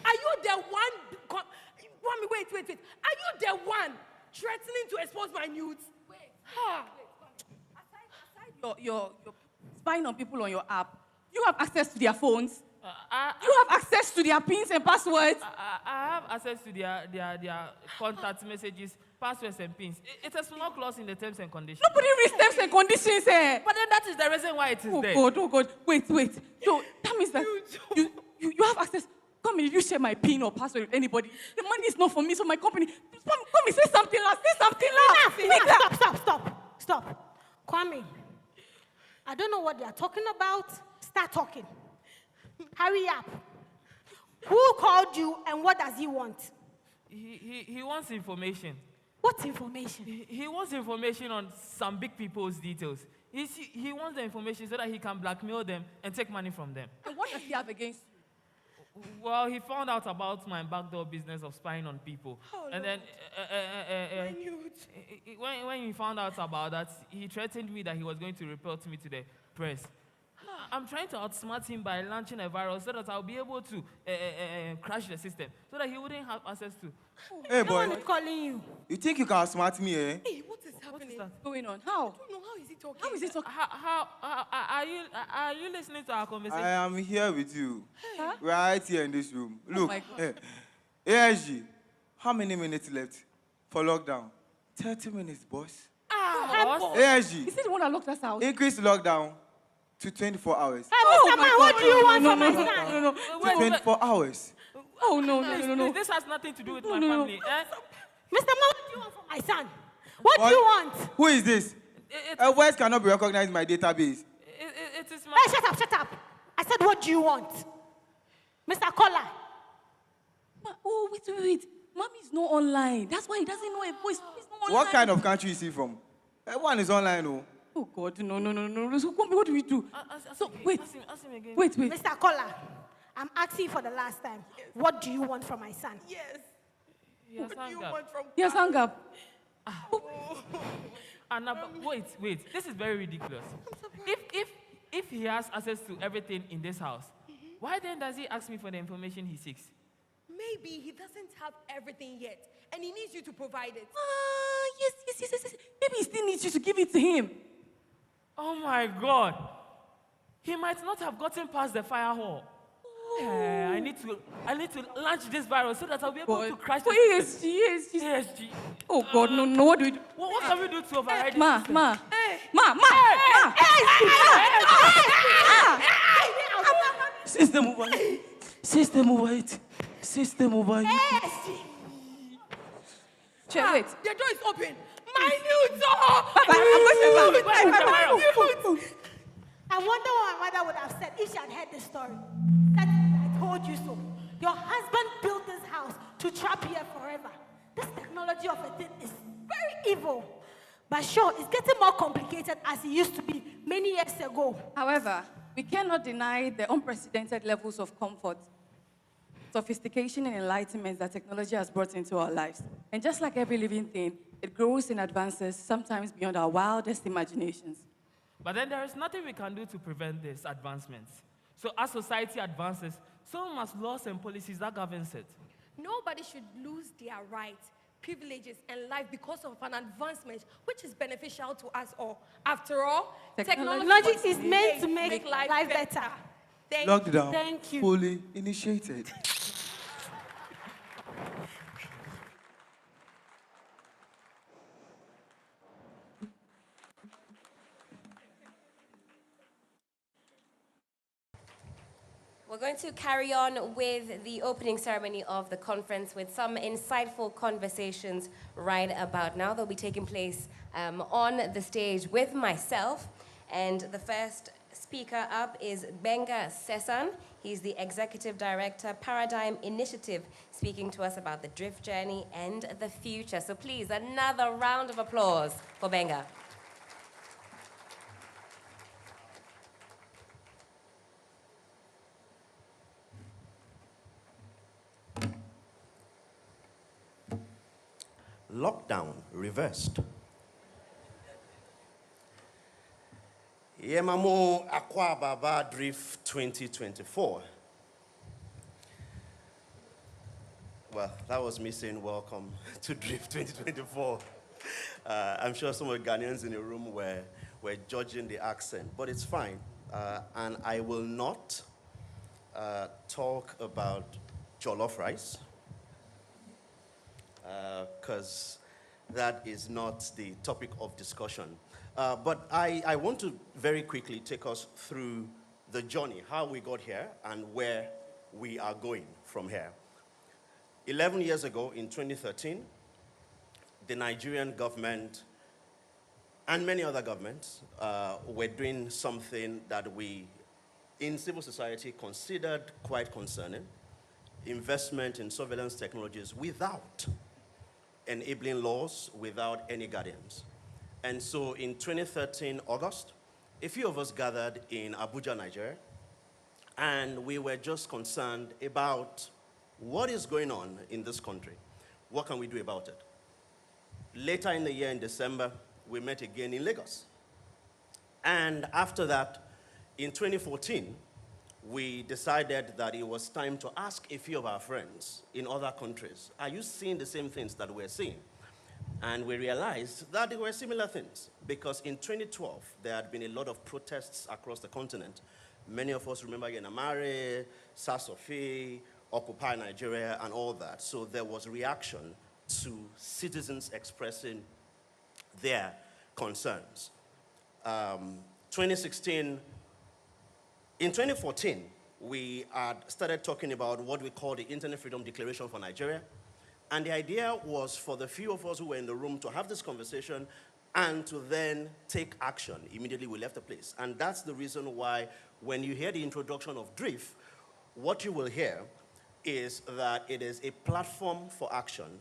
Are you the one, Kwame, wait. Are you the one threatening to expose my nudes? Aside your spying on people on your app, you have access to their phones. You have access to their pins and passwords. I have access to their contact messages, passwords, and pins. It's a small clause in the terms and conditions. Nobody reads terms and conditions. But then that is the reason why it is there. Oh God. Wait. So that means that you have access. Come here, you share my pin or password with anybody. The money is not for me, so my company. Come here, say something last. Stop. Kwame, I don't know what they are talking about. Start talking. Hurry up. Who called you and what does he want? He wants information. What information? He wants information on some big people's details. He wants the information so that he can blackmail them and take money from them. And what does he have against you? Well, he found out about my backdoor business of spying on people. And then when he found out about that, he threatened me that he was going to report me to the press. I'm trying to outsmart him by launching a virus so that I'll be able to crash the system so that he wouldn't have access to. Hey, No one boy. is calling you. You think you can outsmart me, eh? Hey, what is happening? What's going on? How? I don't know. How is he talking? How is it talking? How are you listening to our conversation? I am here with you. Right here in this room. Look. my God. ASG, how many minutes left for lockdown? 30 minutes, boss. Boss? ASG, Is he the one that locked us out? increase lockdown to 24 hours. Mr. Man, what do you want from my son? No. To 24 hours. Oh, no. This has nothing to do with my family. Mr. Man, what do you want from my son? What do you want? Who is this? A voice cannot be recognized in my database. It is my... Hey, shut up. I said, what do you want? Mr. Kola. Oh, wait. Mommy is not online. That's why he doesn't know a voice. He's not online. What kind of country is he from? Everyone is online, oh. Oh, God, no. So, what do we do? So, wait. Ask him again. Wait. Mr. Kola, I'm asking for the last time. What do you want from my son? Yes. He has What do hung you up. want from Yes, hang up. Wait. This is very ridiculous. If he has access to everything in this house, why then does he ask me for the information he seeks? Maybe he doesn't have everything yet, and he needs you to provide it. Yes. Maybe he still needs you to give it to him. Oh my God. He might not have gotten past the firewall. I need to launch this virus so that I'll be able to crash the ESG. Oh, God, no. What do we do? What can we do to override this Ma. system? System overheat. Chair, wait. The door is open. My new door! I wonder what my mother would have said if she had heard this story. That I told you so. Your husband built this house to trap here forever. This technology of a thing is very evil. But sure, it's getting more complicated as it used to be many years ago. However, we cannot deny the unprecedented levels of comfort, sophistication, and enlightenment that technology has brought into our lives. And just like every living thing, it grows and advances, sometimes beyond our wildest imaginations. But then there is nothing we can do to prevent these advancements. So as society advances, so must laws and policies that governs it. Nobody should lose their rights, privileges, and life because of an advancement which is beneficial to us all. After all, Technology was is meant to made make life better. Thank Lockdown Thank you. fully initiated. We're going to carry on with the opening ceremony of the conference with some insightful conversations right about now. They'll be taking place on the stage with myself. And the first speaker up is Benga Sesan. He's the Executive Director, Paradigm Initiative, speaking to us about the DRIF journey and the future. So please, another round of applause for Benga. Lockdown reversed. Yemamo Akwa Baba DRIF 2024. Well, that was me saying welcome to DRIF 2024. I'm sure some of the Ghanaians in the room were judging the accent, but it's fine. And I will not talk about jollof rice, because that is not the topic of discussion. But I want to very quickly take us through the journey, how we got here and where we are going from here. 11 years ago, in 2013, the Nigerian government and many other governments were doing something that we, in civil society, considered quite concerning: investment in surveillance technologies without enabling laws, without any guardians. And so in 2013, August, a few of us gathered in Abuja, Nigeria, and we were just concerned about what is going on in this country. What can we do about it? Later in the year, in December, we met again in Lagos. And after that, in 2014, we decided that it was time to ask a few of our friends in other countries, are you seeing the same things that we're seeing? And we realized that there were similar things, because in 2012, there had been a lot of protests across the continent. Many of us remember Yanamare, Sasofi, Occupy Nigeria, and all that. So there was reaction to citizens expressing their concerns. 2016, in 2014, we had started talking about what we call the Internet Freedom Declaration for Nigeria. And the idea was for the few of us who were in the room to have this conversation and to then take action. Immediately we left the place. And that's the reason why when you hear the introduction of DRIF, what you will hear is that it is a platform for action.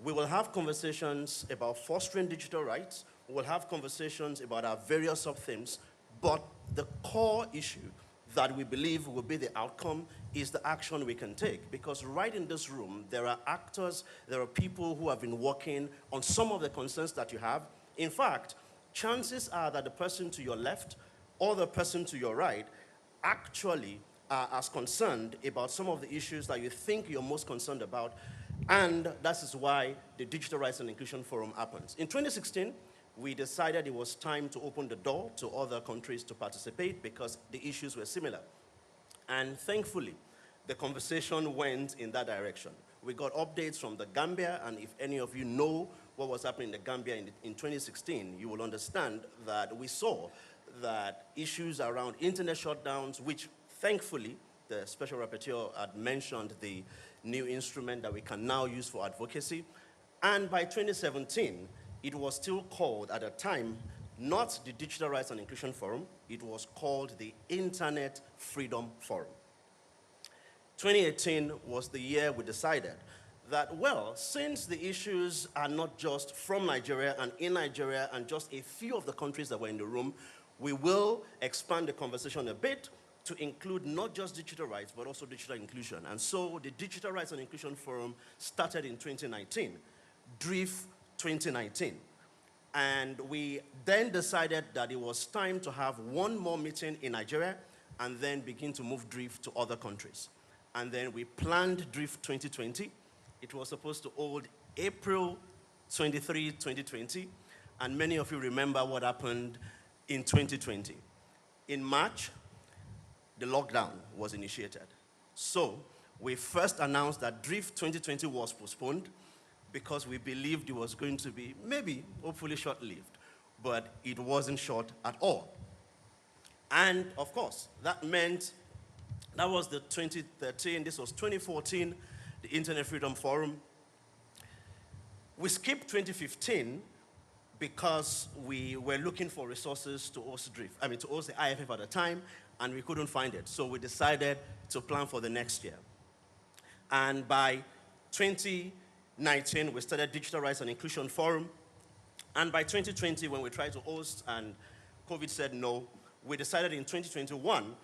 We will have conversations about fostering digital rights. We will have conversations about our various sub-themes, but the core issue that we believe will be the outcome is the action we can take. Because right in this room, there are actors, there are people who have been working on some of the concerns that you have. In fact, chances are that the person to your left or the person to your right actually are as concerned about some of the issues that you think you're most concerned about. And that is why the Digital Rights and Inclusion Forum happens. In 2016, we decided it was time to open the door to other countries to participate because the issues were similar. And thankfully, the conversation went in that direction. We got updates from the Gambia, and if any of you know what was happening in the Gambia in 2016, you will understand that we saw that issues around internet shutdowns, which thankfully, the Special Rapporteur had mentioned the new instrument that we can now use for advocacy. And by 2017, it was still called, at a time, not the Digital Rights and Inclusion Forum, it was called the Internet Freedom Forum. 2018 was the year we decided that, well, since the issues are not just from Nigeria and in Nigeria and just a few of the countries that were in the room, we will expand the conversation a bit to include not just digital rights, but also digital inclusion. And so the Digital Rights and Inclusion Forum started in 2019, DRIF 2019. And we then decided that it was time to have one more meeting in Nigeria and then begin to move DRIF to other countries. And then we planned DRIF 2020. It was supposed to hold April 23, 2020. And many of you remember what happened in 2020. In March, the lockdown was initiated. So we first announced that DRIF 2020 was postponed because we believed it was going to be maybe, hopefully short-lived, but it wasn't short at all. And of course, that meant, that was the 2013, this was 2014, the Internet Freedom Forum. We skipped 2015 because we were looking for resources to host DRIF, to host the IFF at the time, and we couldn't find it. So we decided to plan for the next year. And by 2019, we started Digital Rights and Inclusion Forum. And by 2020, when we tried to host and COVID said no, we decided in 2021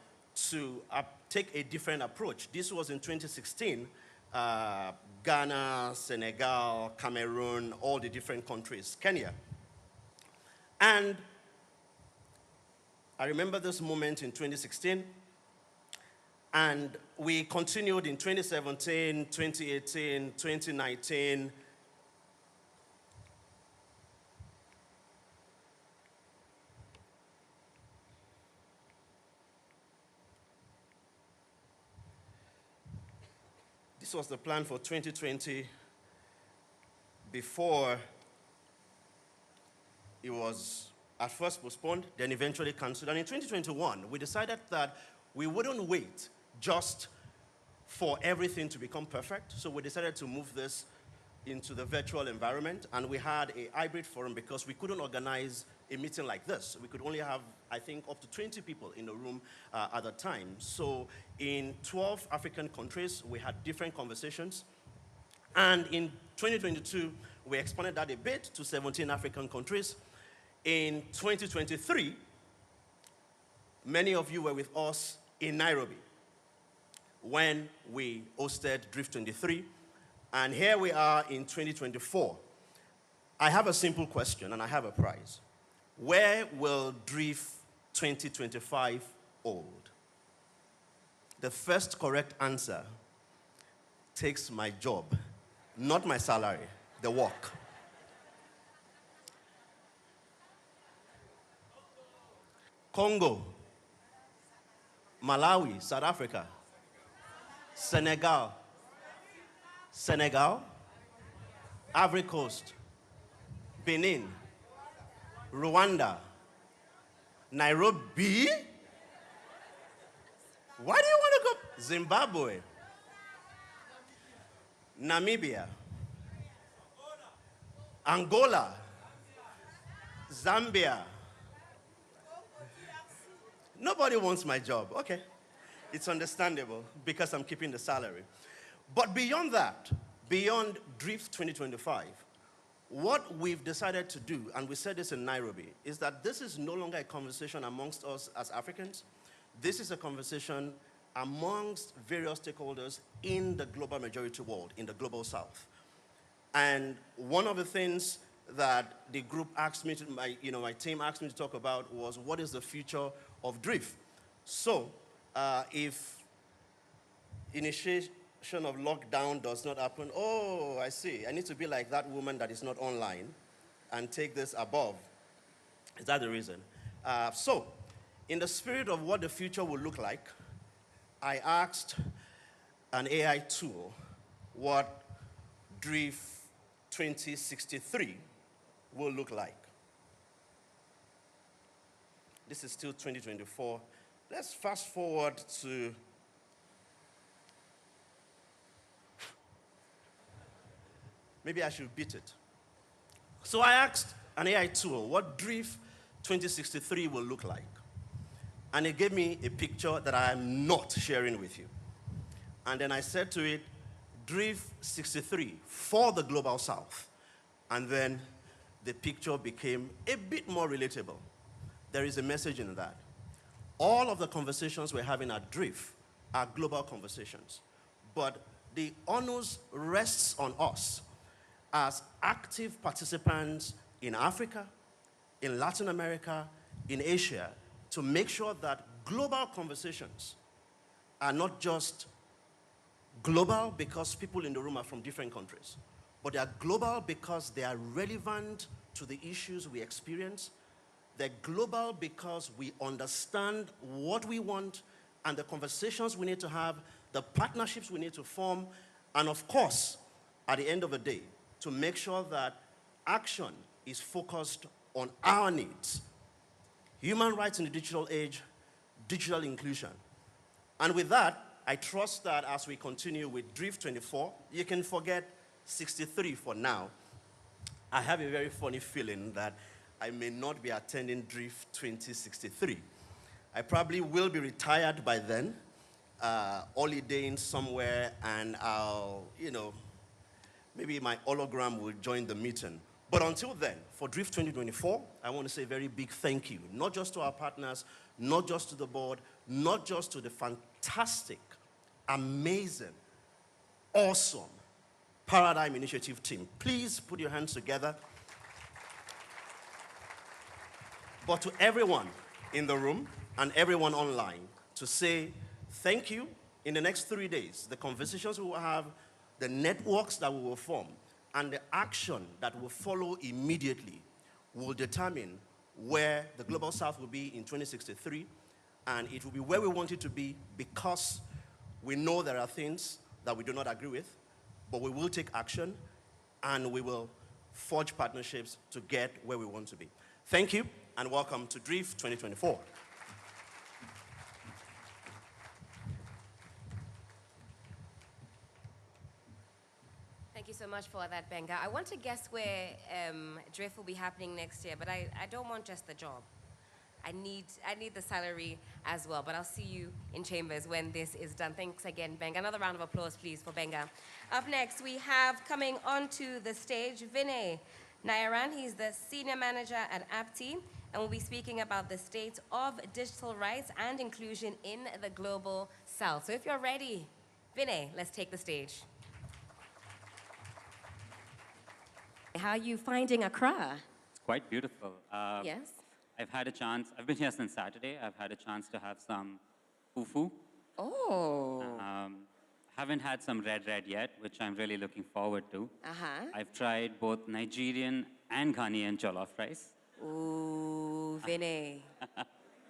to take a different approach. This was in 2016, Ghana, Senegal, Cameroon, all the different countries, Kenya. And I remember this moment in 2016, and we continued in 2017, 2018, 2019. This was the plan for 2020 before it was at first postponed, then eventually canceled. And in 2021, we decided that we wouldn't wait just for everything to become perfect. So we decided to move this into the virtual environment. And we had a hybrid forum because we couldn't organize a meeting like this. We could only have, I think, up to 20 people in the room at a time. So in 12 African countries, we had different conversations. And in 2022, we expanded that a bit to 17 African countries. In 2023, many of you were with us in Nairobi when we hosted DRIF23. And here we are in 2024. I have a simple question and I have a prize. Where will DRIF 2025 hold? The first correct answer takes my job, not my salary, the work. Congo, Malawi, South Africa, Senegal, Ivory Coast, Benin, Rwanda, Nairobi. Why do you want to go? Zimbabwe, Namibia, Angola, Zambia. Nobody wants my job. Okay. It's understandable because I'm keeping the salary. But beyond that, beyond DRIF 2025, what we've decided to do, and we said this in Nairobi, is that this is no longer a conversation amongst us as Africans. This is a conversation amongst various stakeholders in the global majority world, in the global south. And one of the things that the group asked me to, my team asked me to talk about was what is the future of DRIF. So if initiation of lockdown does not happen, oh, I see, I need to be like that woman that is not online and take this above. Is that the reason? So in the spirit of what the future will look like, I asked an AI tool what DRIF 2063 will look like. This is still 2024. Let's fast forward to maybe I should beat it. So I asked an AI tool what DRIF 2063 will look like. And it gave me a picture that I am not sharing with you. And then I said to it, DRIF 63 for the Global South. And then the picture became a bit more relatable. There is a message in that. All of the conversations we're having at DRIF are global conversations. But the onus rests on us as active participants in Africa, in Latin America, in Asia, to make sure that global conversations are not just global because people in the room are from different countries, but they are global because they are relevant to the issues we experience. They're global because we understand what we want and the conversations we need to have, the partnerships we need to form, and of course, at the end of the day, to make sure that action is focused on our needs. Human rights in the digital age, digital inclusion. And with that, I trust that as we continue with DRIF24, you can forget 63 for now. I have a very funny feeling that I may not be attending DRIF 2063. I probably will be retired by then, holidaying somewhere, and I'll, maybe my hologram will join the meeting. But until then, for DRIF 2024, I want to say a very big thank you, not just to our partners, not just to the board, not just to the fantastic, amazing, awesome Paradigm Initiative team. Please put your hands together. But to everyone in the room and everyone online, to say thank you. In the next 3 days, the conversations we will have, the networks that we will form, and the action that will follow immediately will determine where the Global South will be in 2063, and it will be where we want it to be because we know there are things that we do not agree with, but we will take action and we will forge partnerships to get where we want to be. Thank you and welcome to DRIF 2024. Thank you so much for that, Benga. I want to guess where DRIF will be happening next year, but I don't want just the job. I need the salary as well, but I'll see you in chambers when this is done. Thanks again, Benga. Another round of applause, please, for Benga. Up next, we have coming onto the stage, Vinay Nayaran. He's the Senior Manager at APTI, and we'll be speaking about the state of digital rights and inclusion in the Global South. So if you're ready, Vinay, let's take the stage. How are you finding Accra? It's quite beautiful. Yes. I've been here since Saturday. I've had a chance to have some fufu. Oh. Haven't had some red yet, which I'm really looking forward to. Uh-huh. I've tried both Nigerian and Ghanaian jollof rice. Ooh, Vinay.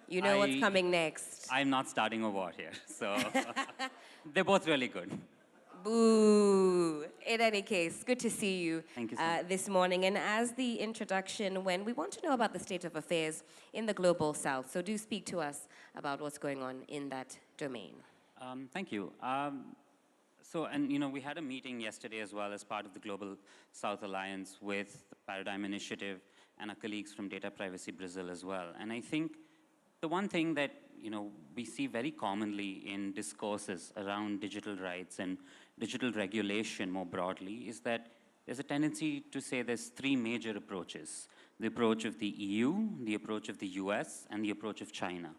You know what's coming next. I'm not starting a war here, so they're both really good. Boo. In any case, good to see you, Thank you so much. this morning. And as the introduction, when we want to know about the state of affairs in the Global South, so do speak to us about what's going on in that domain. Thank you. We had a meeting yesterday as well as part of the Global South Alliance with the Paradigm Initiative and our colleagues from Data Privacy Brazil as well. And I think the one thing that we see very commonly in discourses around digital rights and digital regulation more broadly is that there's a tendency to say there's three major approaches: the approach of the EU, the approach of the US, and the approach of China,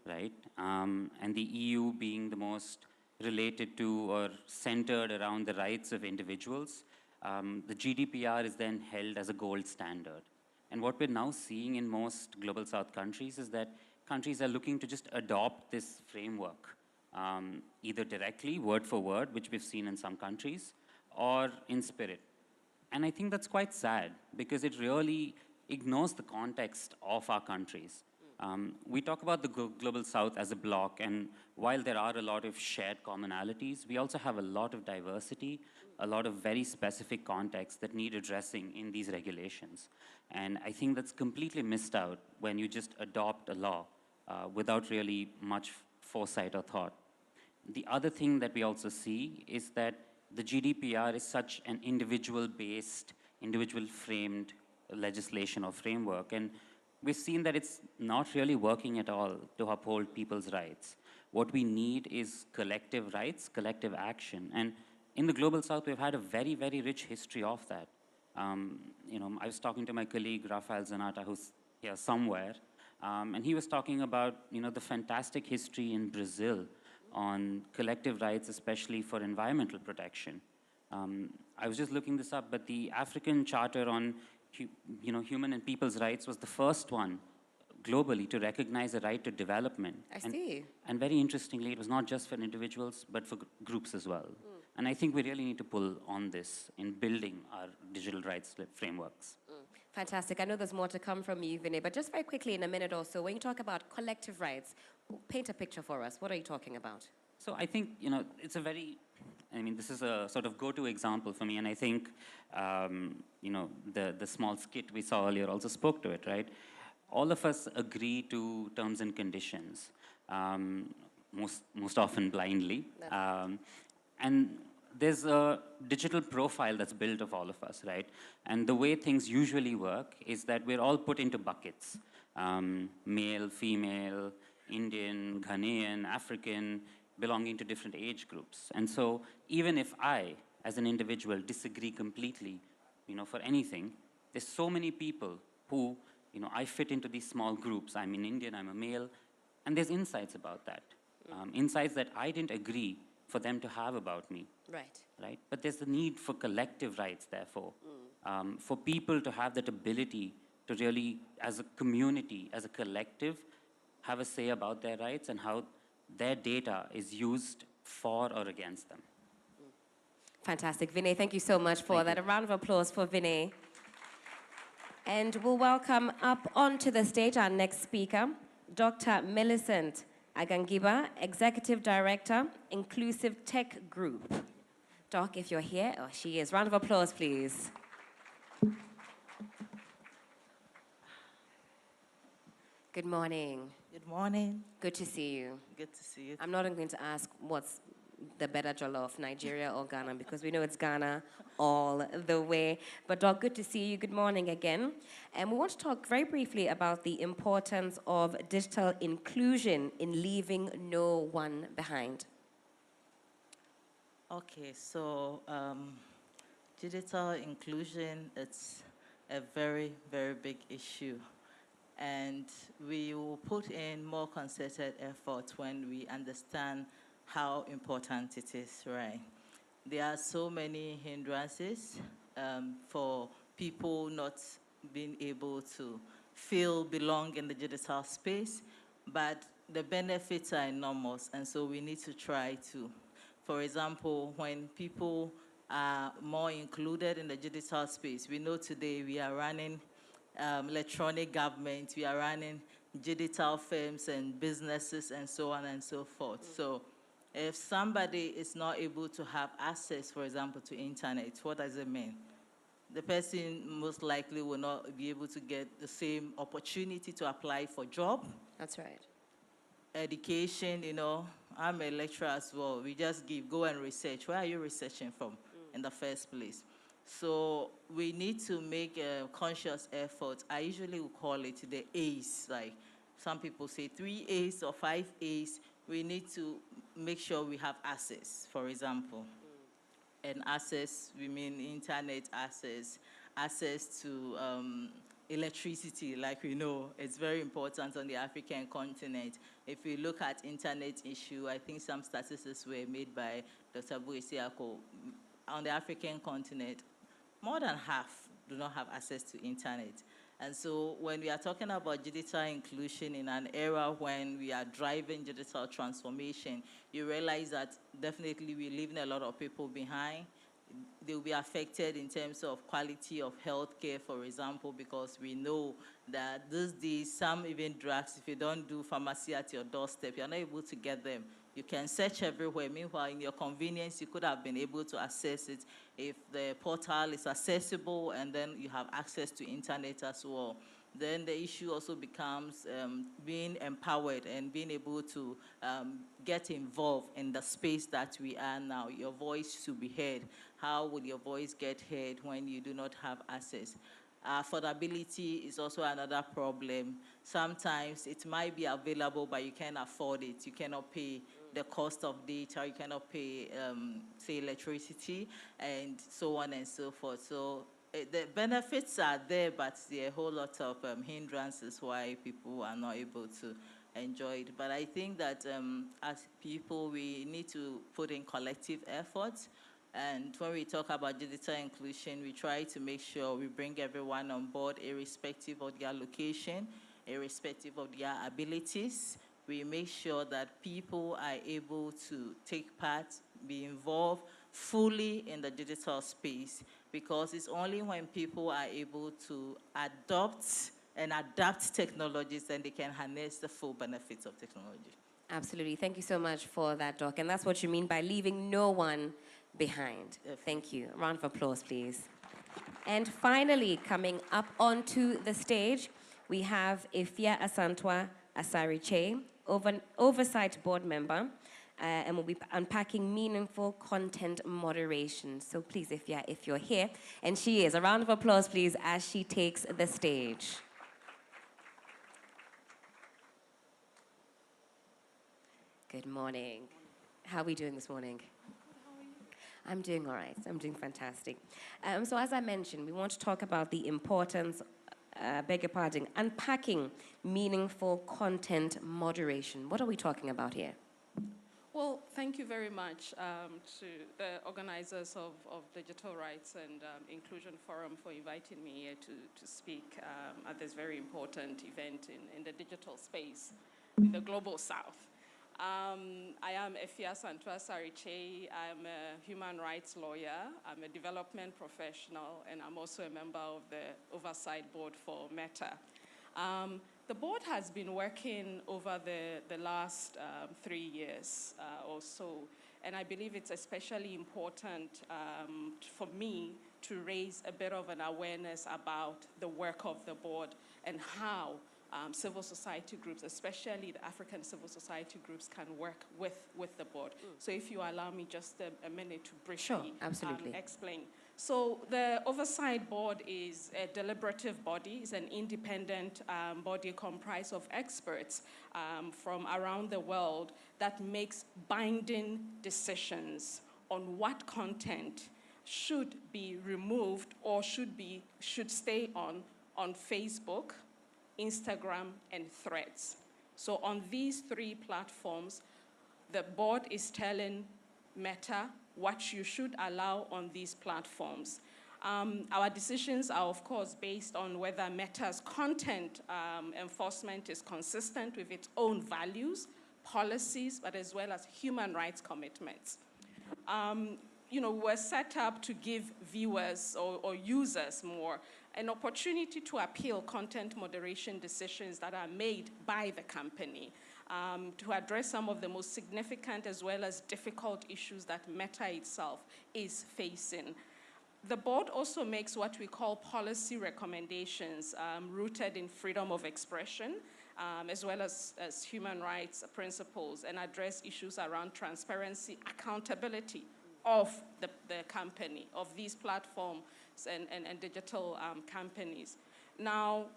right? And the EU being the most related to or centered around the rights of individuals. The GDPR is then held as a gold standard. And what we're now seeing in most Global South countries is that countries are looking to just adopt this framework, either directly, word for word, which we've seen in some countries, or in spirit. And I think that's quite sad because it really ignores the context of our countries. We talk about the Global South as a bloc, and while there are a lot of shared commonalities, we also have a lot of diversity, a lot of very specific contexts that need addressing in these regulations. And I think that's completely missed out when you just adopt a law without really much foresight or thought. The other thing that we also see is that the GDPR is such an individual-based, individual-framed legislation or framework, and we've seen that it's not really working at all to uphold people's rights. What we need is collective rights, collective action. And in the Global South, we've had a very, very rich history of that. I was talking to my colleague, Rafael Zanata, who's here somewhere, and he was talking about, the fantastic history in Brazil on collective rights, especially for environmental protection. I was just looking this up, but the African Charter on Human and People's Rights was the first one globally to recognize the right to development. I see. And very interestingly, it was not just for individuals, but for groups as well. And I think we really need to pull on this in building our digital rights frameworks. Fantastic. I know there's more to come from you, Vinay, but just very quickly in a minute or so, when you talk about collective rights, paint a picture for us. What are you talking about? So I think, it's a very, this is a sort of go-to example for me, and I think, the small skit we saw earlier also spoke to it, right? All of us agree to terms and conditions, most often blindly. And there's a digital profile that's built of all of us, right? And the way things usually work is that we're all put into buckets. Male, female, Indian, Ghanaian, African, belonging to different age groups. And so even if I, as an individual, disagree completely, for anything, there's so many people who, I fit into these small groups. I'm an Indian, I'm a male, and there's insights about that. Insights that I didn't agree for them to have about me. Right? But there's the need for collective rights, therefore, for people to have that ability to really, as a community, as a collective, have a say about their rights and how their data is used for or against them. Fantastic. Vinay, thank you so much for that. A round of applause for Vinay. And we'll welcome up onto the stage our next speaker, Dr. Millicent Agangiba, Executive Director, Inclusive Tech Group. Doc, if you're here, oh, she is. Round of applause, please. Good morning. Good morning. Good to see you. Good to see you. I'm not going to ask what's the better jollof, Nigeria or Ghana, because we know it's Ghana all the way. But Doc, good to see you. Good morning again. And we want to talk very briefly about the importance of digital inclusion in leaving no one behind. Okay, so digital inclusion, it's a very, very big issue. And we will put in more concerted effort when we understand how important it is, right? There are so many hindrances for people not being able to belong in the digital space, but the benefits are enormous, and so we need to try to. For example, when people are more included in the digital space, we know today we are running electronic government, we are running digital firms and businesses and so on and so forth. So if somebody is not able to have access, for example, to internet, what does it mean? The person most likely will not be able to get the same opportunity to apply for job. That's right. Education, I'm a lecturer as well. We just go and research. Where are you researching from in the first place? So we need to make a conscious effort. I usually will call it the A's. Like some people say 3 A's or 5 A's. We need to make sure we have access, for example. And access, we mean internet access, access to electricity, like we know, it's very important on the African continent. If we look at internet issue, I think some statistics were made by Dr. Buesiako. On the African continent, more than half do not have access to internet. And so when we are talking about digital inclusion in an era when we are driving digital transformation, you realize that definitely we're leaving a lot of people behind. They will be affected in terms of quality of healthcare, for example, because we know that these days, some even drugs, if you don't do pharmacy at your doorstep, you're not able to get them. You can search everywhere. Meanwhile, in your convenience, you could have been able to access it if the portal is accessible and then you have access to internet as well. Then the issue also becomes being empowered and being able to get involved in the space that we are now. Your voice should be heard. How will your voice get heard when you do not have access? Affordability is also another problem. Sometimes it might be available, but you can't afford it. You cannot pay the cost of data, you cannot pay, say, electricity, and so on and so forth. So the benefits are there, but there are a whole lot of hindrances why people are not able to enjoy it. But I think that as people, we need to put in collective efforts. And when we talk about digital inclusion, we try to make sure we bring everyone on board, irrespective of their location, irrespective of their abilities. We make sure that people are able to take part, be involved fully in the digital space, because it's only when people are able to adopt and adapt technologies and they can harness the full benefits of technology. Absolutely. Thank you so much for that, Doc. And that's what you mean by leaving no one behind. Thank you. A round of applause, please. And finally, coming up onto the stage, we have Efia Asantwa Asariche, Oversight Board Member, and we'll be unpacking meaningful content moderation. So please, Efia, if you're here, and she is, a round of applause, please, as she takes the stage. Good morning. How are we doing this morning? I'm doing all right. I'm doing fantastic. So as I mentioned, we want to talk about the importance, unpacking meaningful content moderation. What are we talking about here? Well, thank you very much to the organizers of Digital Rights and Inclusion Forum for inviting me here to speak at this very important event in the digital space in the Global South. I am Efia Asantwa Asariche. I'm a human rights lawyer. I'm a development professional, and I'm also a member of the Oversight Board for Meta. The board has been working over the last 3 years or so, and I believe it's especially important for me to raise a bit of an awareness about the work of the board and how civil society groups, especially the African civil society groups, can work with the board. So if you allow me just a minute to briefly explain. So the Oversight Board is a deliberative body, it's an independent body comprised of experts from around the world that makes binding decisions on what content should be removed or should stay on Facebook, Instagram, and Threads. So on these 3 platforms, the board is telling Meta what you should allow on these platforms. Our decisions are, of course, based on whether Meta's content enforcement is consistent with its own values, policies, but as well as human rights commitments. We're set up to give viewers or users more an opportunity to appeal content moderation decisions that are made by the company to address some of the most significant as well as difficult issues that Meta itself is facing. The board also makes what we call policy recommendations rooted in freedom of expression, as well as human rights principles, and address issues around transparency, accountability of the company, of these platforms and digital companies. Now,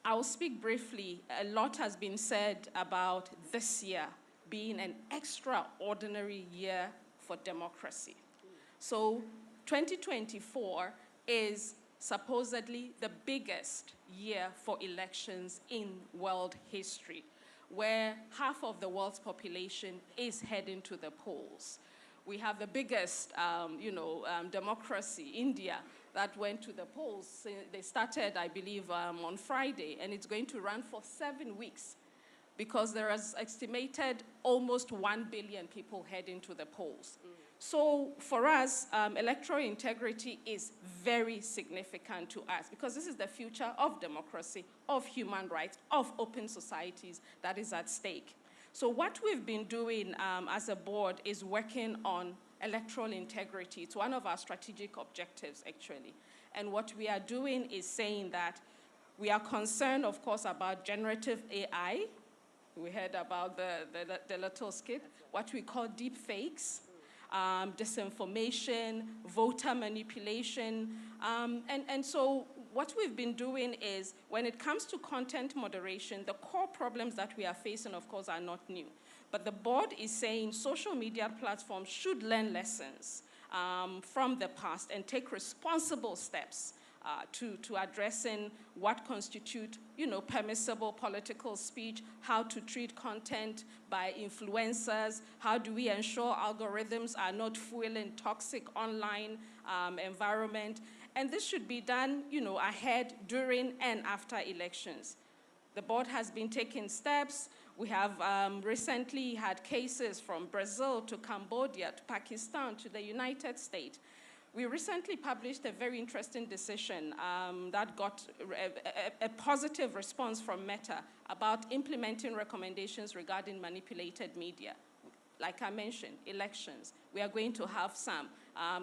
I'll speak briefly. A lot has been said about this year being an extraordinary year for democracy. So 2024 is supposedly the biggest year for elections in world history, where half of the world's population is heading to the polls. We have the biggest, democracy, India, that went to the polls. They started, I believe, on Friday, and it's going to run for 7 weeks because there is estimated almost 1 billion people heading to the polls. So for us, electoral integrity is very significant to us because this is the future of democracy, of human rights, of open societies that is at stake. So what we've been doing as a board is working on electoral integrity. It's one of our strategic objectives, actually. And what we are doing is saying that we are concerned, of course, about generative AI. We heard about the little skit, what we call deep fakes, disinformation, voter manipulation. And so what we've been doing is, when it comes to content moderation, the core problems that we are facing, of course, are not new. But the board is saying social media platforms should learn lessons from the past and take responsible steps to addressing what constitute, permissible political speech, how to treat content by influencers, how do we ensure algorithms are not fueling toxic online environment. And this should be done, ahead, during, and after elections. The board has been taking steps. We have recently had cases from Brazil to Cambodia to Pakistan to the United States. We recently published a very interesting decision that got a positive response from Meta about implementing recommendations regarding manipulated media. Like I mentioned, elections. We are going to have some.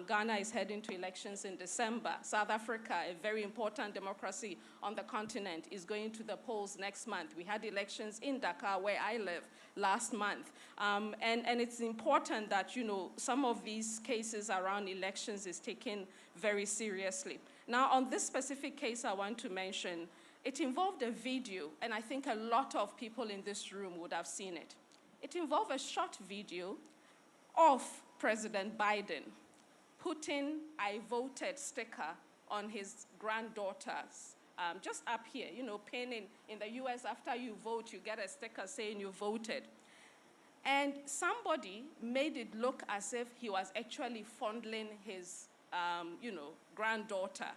Ghana is heading to elections in December. South Africa, a very important democracy on the continent, is going to the polls next month. We had elections in Dakar, where I live, last month. And it's important that, some of these cases around elections is taken very seriously. Now, on this specific case I want to mention, it involved a video, and I think a lot of people in this room would have seen it. It involved a short video of President Biden putting "I voted" sticker on his granddaughters. Just up here, pinning in the US, after you vote, you get a sticker saying you voted. And somebody made it look as if he was actually fondling his, granddaughter.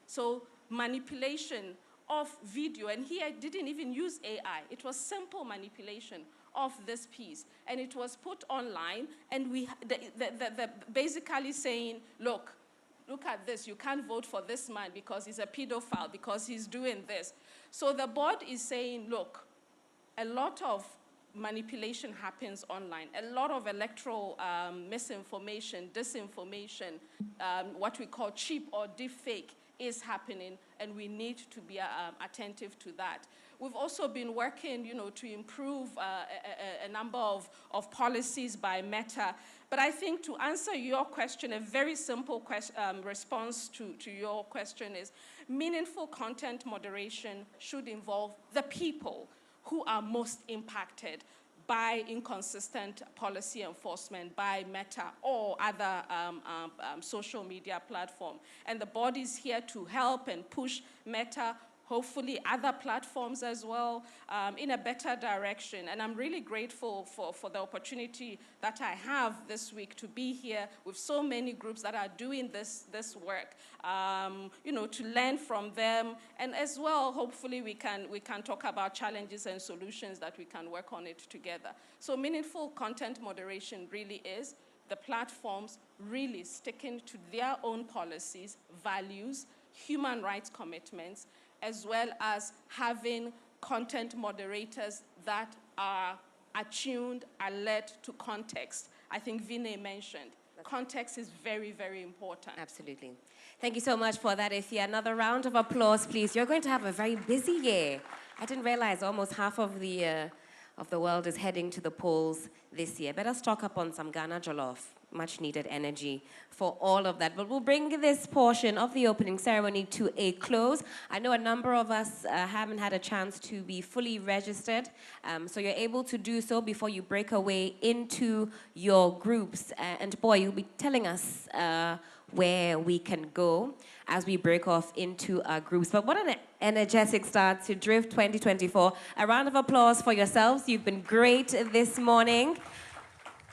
So manipulation of video, and he didn't even use AI. It was simple manipulation of this piece, and it was put online, and basically saying, look at this, you can't vote for this man because he's a pedophile, because he's doing this. So the board is saying, look, a lot of manipulation happens online, a lot of electoral misinformation, disinformation, what we call cheap or deep fake is happening, and we need to be attentive to that. We've also been working, to improve a number of policies by Meta. But I think to answer your question, a very simple response to your question is meaningful content moderation should involve the people who are most impacted by inconsistent policy enforcement by Meta or other social media platform. And the board is here to help and push Meta, hopefully other platforms as well, in a better direction. And I'm really grateful for the opportunity that I have this week to be here with so many groups that are doing this work, to learn from them. And as well, hopefully we can talk about challenges and solutions that we can work on it together. So meaningful content moderation really is the platforms really sticking to their own policies, values, human rights commitments, as well as having content moderators that are attuned, alert to context. I think Vinay mentioned, context is very, very important. Absolutely. Thank you so much for that, Ify. Another round of applause, please. You're going to have a very busy year. I didn't realize almost half of the world is heading to the polls this year. Better stock up on some Ghana jollof. Much needed energy for all of that. But we'll bring this portion of the opening ceremony to a close. I know a number of us haven't had a chance to be fully registered, so you're able to do so before you break away into your groups. And boy, you'll be telling us where we can go as we break off into our groups. But what an energetic start to DRIF 2024. A round of applause for yourselves. You've been great this morning.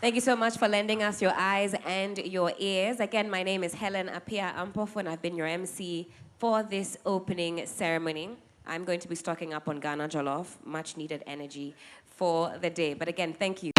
Thank you so much for lending us your eyes and your ears. Again, my name is Helen Apia Ampofo, and I've been your MC for this opening ceremony. I'm going to be stocking up on Ghana jollof, much needed energy for the day. But again, thank you.